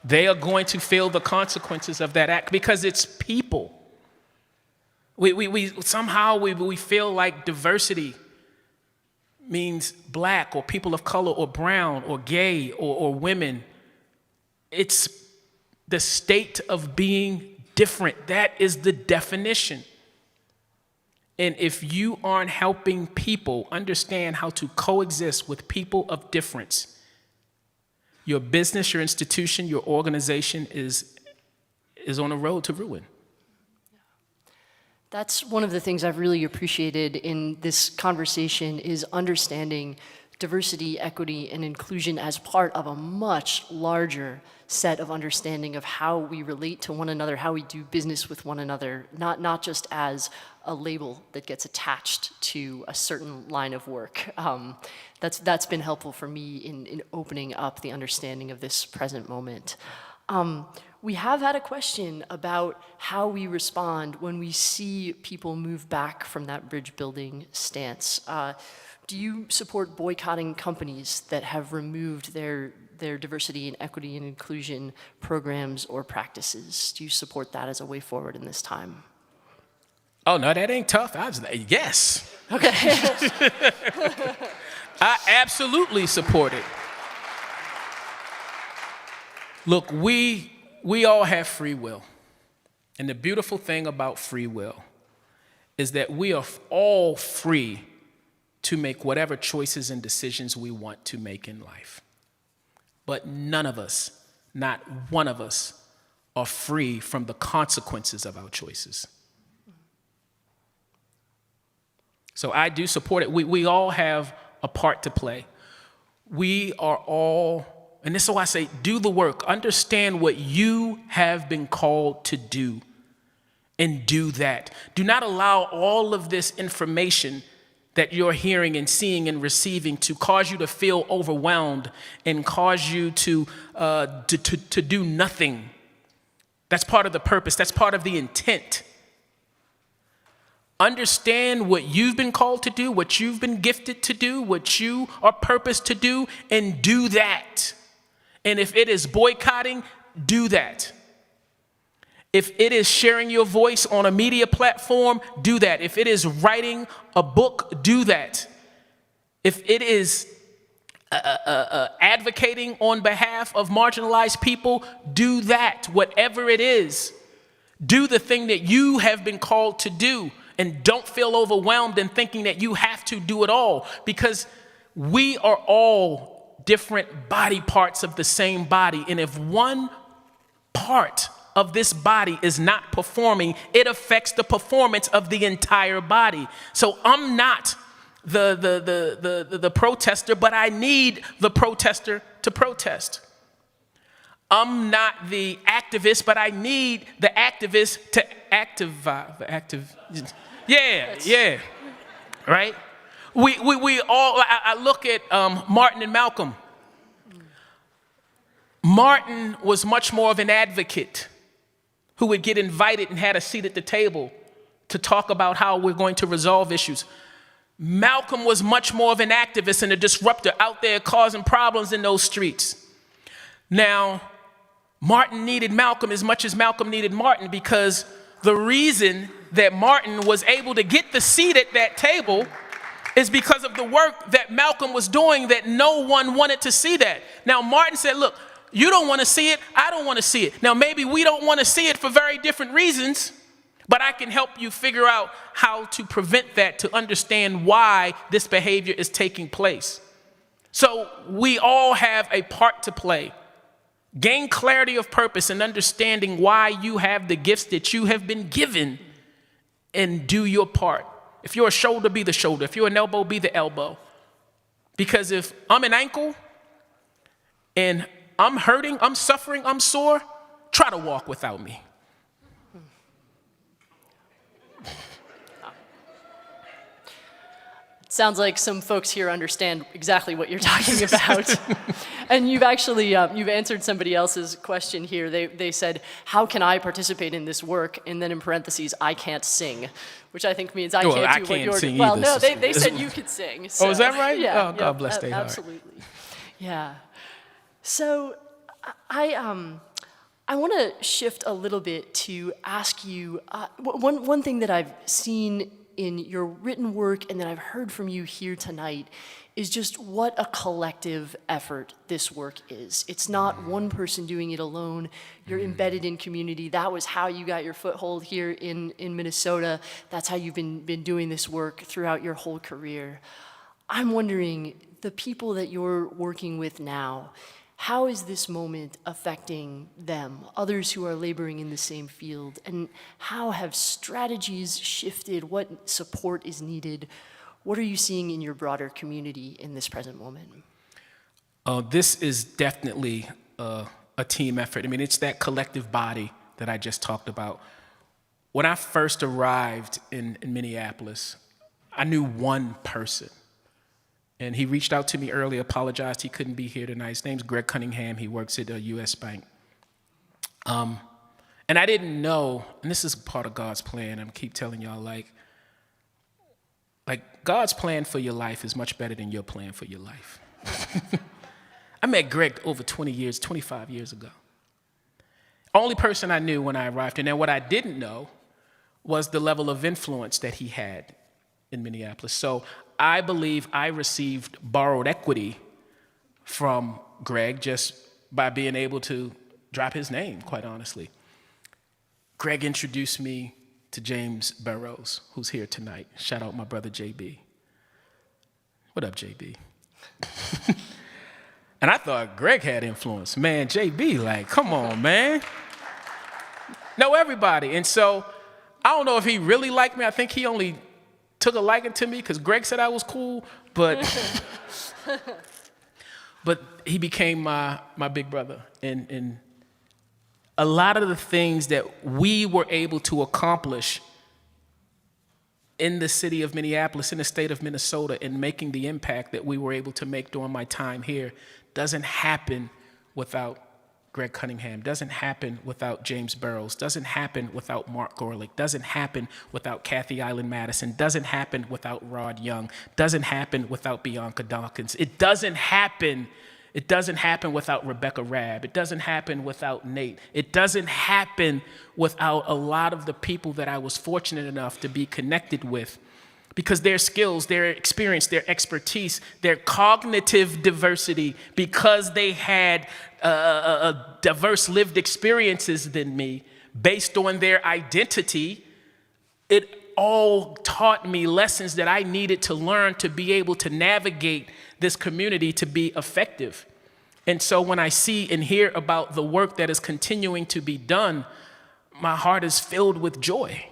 They are going to feel the consequences of that act because it's people. We somehow feel like diversity means black or people of color or brown or gay or women. It's the state of being different. That is the definition. And if you aren't helping people understand how to coexist with people of difference, your business, your institution, your organization is on a road to ruin. That's one of the things I've really appreciated in this conversation is understanding diversity, equity, and inclusion as part of a much larger set of understanding of how we relate to one another, how we do business with one another, not just as a label that gets attached to a certain line of work. That's been helpful for me in opening up the understanding of this present moment. We have had a question about how we respond when we see people move back from that bridge building stance. Do you support boycotting companies that have removed their diversity and equity and inclusion programs or practices? Do you support that as a way forward in this time? Oh, no, that ain't tough. I was like, yes. Okay. I absolutely support it. Look, we all have free will. And the beautiful thing about free will is that we are all free to make whatever choices and decisions we want to make in life. But none of us, not one of us, are free from the consequences of our choices. So I do support it. We all have a part to play. We are all, and this is why I say, do the work. Understand what you have been called to do and do that. Do not allow all of this information that you're hearing and seeing and receiving to cause you to feel overwhelmed and cause you to do nothing. That's part of the purpose. That's part of the intent. Understand what you've been called to do, what you've been gifted to do, what you are purposed to do, and do that. And if it is boycotting, do that. If it is sharing your voice on a media platform, do that. If it is writing a book, do that. If it is advocating on behalf of marginalized people, do that. Whatever it is, do the thing that you have been called to do. And don't feel overwhelmed in thinking that you have to do it all, because we are all different body parts of the same body. And if one part of this body is not performing, it affects the performance of the entire body. So I'm not the protester, but I need the protester to protest. I'm not the activist, but I need the activist to Yeah, right? We all, I look at Martin and Malcolm. Martin was much more of an advocate who would get invited and had a seat at the table to talk about how we're going to resolve issues. Malcolm was much more of an activist and a disruptor out there causing problems in those streets. Now, Martin needed Malcolm as much as Malcolm needed Martin, because the reason that Martin was able to get the seat at that table is because of the work that Malcolm was doing that no one wanted to see that. Now, Martin said, look, you don't want to see it, I don't want to see it. Now, maybe we don't want to see it for very different reasons, but I can help you figure out how to prevent that, to understand why this behavior is taking place. So we all have a part to play. Gain clarity of purpose and understanding why you have the gifts that you have been given, and do your part. If you're a shoulder, be the shoulder. If you're an elbow, be the elbow. Because if I'm an ankle and I'm hurting, I'm suffering, I'm sore, try to walk without me. Sounds like some folks here understand exactly what you're talking about. And you've actually, you've answered somebody else's question here. They said, how can I participate in this work? And then in parentheses, I can't sing, which I think means I can't do what you're doing. Well, no, they said you could sing. So. Oh, is that right? Yeah. Oh, God bless their heart. Absolutely. Yeah. So I want to shift a little bit to ask you, one thing that I've seen in your written work and that I've heard from you here tonight is just what a collective effort this work is. It's not one person doing it alone. You're embedded in community. That was how you got your foothold here in Minnesota. That's how you've been doing this work throughout your whole career. I'm wondering, the people that you're working with now, how is this moment affecting them, others who are laboring in the same field? And how have strategies shifted? What support is needed? What are you seeing in your broader community in this present moment? This is definitely a team effort. I mean, it's that collective body that I just talked about. When I first arrived in Minneapolis, I knew one person. And he reached out to me early, apologized he couldn't be here tonight. His name's Greg Cunningham. He works at U.S. Bank. And I didn't know, and this is part of God's plan. I keep telling y'all, like God's plan for your life is much better than your plan for your life. I met Greg over 25 years ago. Only person I knew when I arrived. And then what I didn't know was the level of influence that he had in Minneapolis. So I believe I received borrowed equity from Greg just by being able to drop his name, quite honestly. Greg introduced me to James Burrows, who's here tonight. Shout out my brother, JB. What up, JB? And I thought Greg had influence. Man, JB, like, come on, man. Know everybody. And so I don't know if he really liked me. I think he only took a liking to me because Greg said I was cool, but he became my big brother. And a lot of the things that we were able to accomplish in the city of Minneapolis, in the state of Minnesota, and making the impact that we were able to make during my time here doesn't happen without Greg Cunningham, doesn't happen without James Burrows, doesn't happen without Mark Gorlick, doesn't happen without Kathy Island Madison, doesn't happen without Rod Young, doesn't happen without Bianca Dawkins. It doesn't happen without Rebecca Rabb. It doesn't happen without Nate. It doesn't happen without a lot of the people that I was fortunate enough to be connected with, because their skills, their experience, their expertise, their cognitive diversity, because they had diverse lived experiences than me based on their identity, it all taught me lessons that I needed to learn to be able to navigate this community to be effective. And so when I see and hear about the work that is continuing to be done, my heart is filled with joy.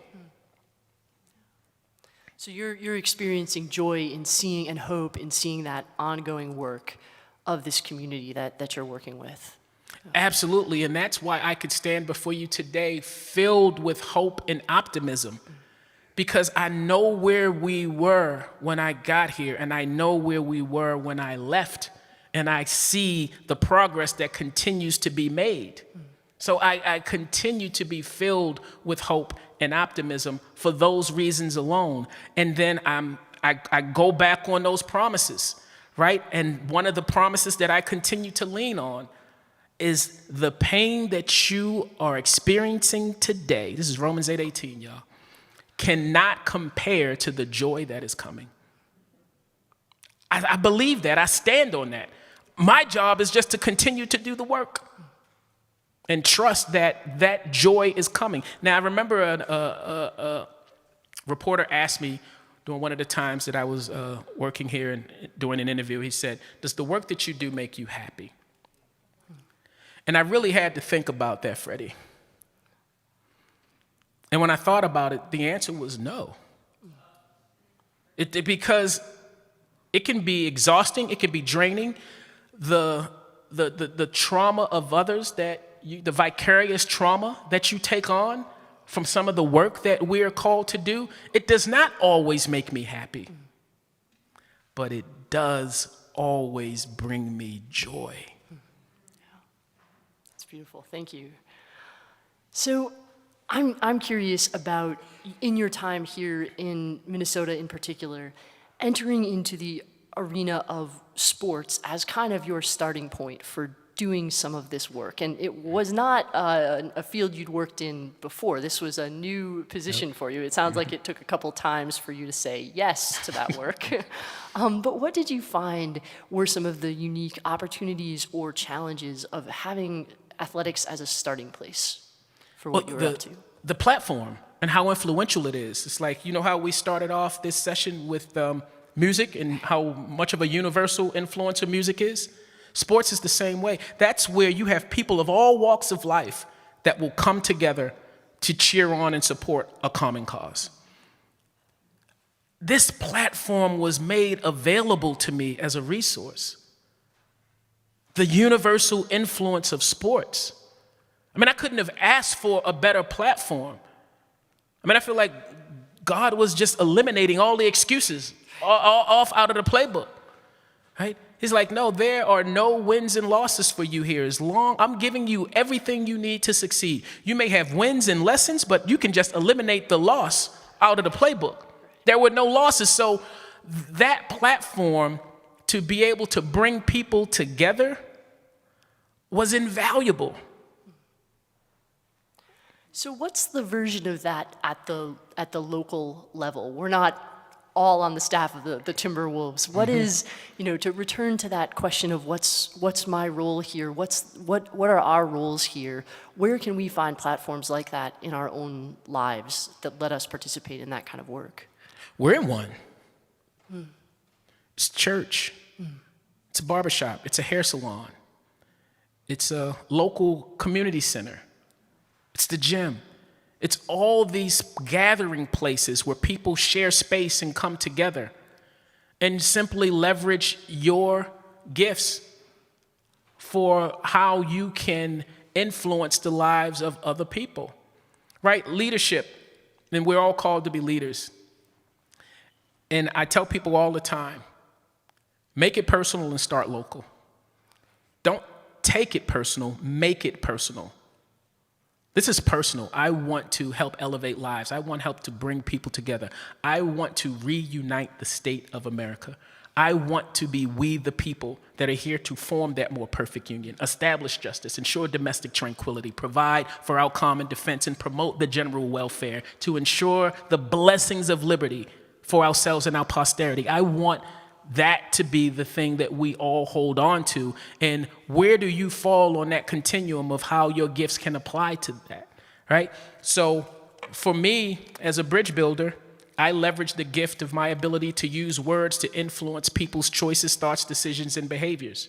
So you're experiencing joy in seeing and hope in seeing that ongoing work of this community that you're working with. Absolutely, and that's why I could stand before you today filled with hope and optimism, because I know where we were when I got here, and I know where we were when I left, and I see the progress that continues to be made. So I continue to be filled with hope and optimism for those reasons alone. And then I go back on those promises, right? And one of the promises that I continue to lean on is the pain that you are experiencing today. This is Romans 8:18, y'all. Cannot compare to the joy that is coming. I believe that. I stand on that. My job is just to continue to do the work and trust that that joy is coming. Now, I remember a reporter asked me during one of the times that I was working here and doing an interview, he said, "Does the work that you do make you happy?" And I really had to think about that, Freddie. And when I thought about it, the answer was no. Because it can be exhausting, it can be draining. The trauma of others, the vicarious trauma that you take on from some of the work that we are called to do, it does not always make me happy. But it does always bring me joy. That's beautiful. Thank you. So I'm curious about, in your time here in Minnesota in particular, entering into the arena of sports as kind of your starting point for doing some of this work. And it was not a field you'd worked in before. This was a new position for you. It sounds like it took a couple times for you to say yes to that work. But what did you find were some of the unique opportunities or challenges of having athletics as a starting place for what you were up to? The platform and how influential it is. It's like, you know how we started off this session with music and how much of a universal influencer music is? Sports is the same way. That's where you have people of all walks of life that will come together to cheer on and support a common cause. This platform was made available to me as a resource. The universal influence of sports. I mean, I couldn't have asked for a better platform. I mean, I feel like God was just eliminating all the excuses off out of the playbook, right? He's like, no, there are no wins and losses for you here. As long I'm giving you everything you need to succeed. You may have wins and lessons, but you can just eliminate the loss out of the playbook. There were no losses. So that platform to be able to bring people together was invaluable. So what's the version of that at the local level? We're not all on the staff of the Timberwolves. What is, to return to that question of what's my role here? What are our roles here? Where can we find platforms like that in our own lives that let us participate in that kind of work? We're in one. It's church. It's a barbershop. It's a hair salon. It's a local community center. It's the gym. It's all these gathering places where people share space and come together and simply leverage your gifts for how you can influence the lives of other people, right? Leadership, and we're all called to be leaders. And I tell people all the time, make it personal and start local. Don't take it personal, make it personal. This is personal. I want to help elevate lives. I want help to bring people together. I want to reunite the state of America. I want to be we the people that are here to form that more perfect union, establish justice, ensure domestic tranquility, provide for our common defense, and promote the general welfare to ensure the blessings of liberty for ourselves and our posterity. I want that to be the thing that we all hold on to. And where do you fall on that continuum of how your gifts can apply to that, right? So for me, as a bridge builder, I leverage the gift of my ability to use words to influence people's choices, thoughts, decisions, and behaviors.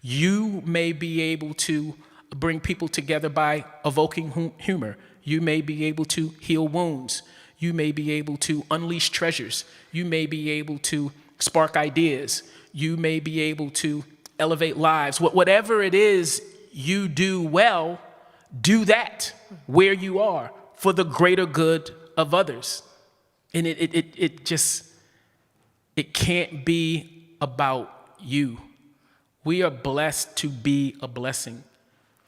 You may be able to bring people together by evoking humor. You may be able to heal wounds. You may be able to unleash treasures. You may be able to spark ideas. You may be able to elevate lives. Whatever it is you do well, do that where you are for the greater good of others. And it can't be about you. We are blessed to be a blessing.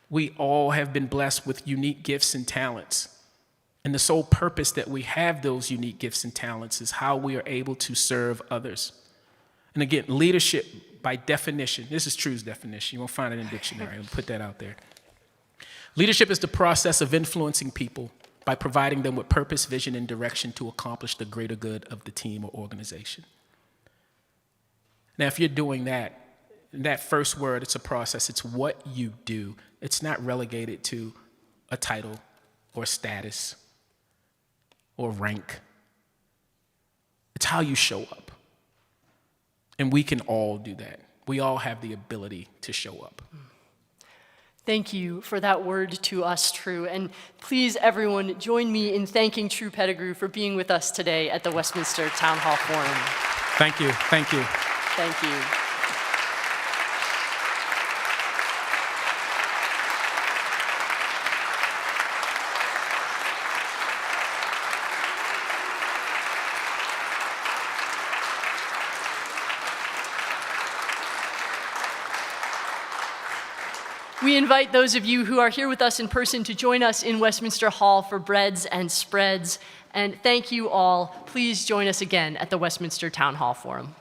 We all have been blessed with unique gifts and talents. And the sole purpose that we have those unique gifts and talents is how we are able to serve others. And again, leadership by definition, this is Tru's definition. You won't find it in the dictionary. I'll put that out there. Leadership is the process of influencing people by providing them with purpose, vision, and direction to accomplish the greater good of the team or organization. Now, if you're doing that, that first word, it's a process. It's what you do. It's not relegated to a title or status or rank. It's how you show up. And we can all do that. We all have the ability to show up. Thank you for that word to us, Tru. And please, everyone, join me in thanking Tru Pettigrew for being with us today at the Westminster Town Hall Forum. Thank you. Thank you. Thank you. We invite those of you who are here with us in person to join us in Westminster Hall for breads and spreads. And thank you all. Please join us again at the Westminster Town Hall Forum.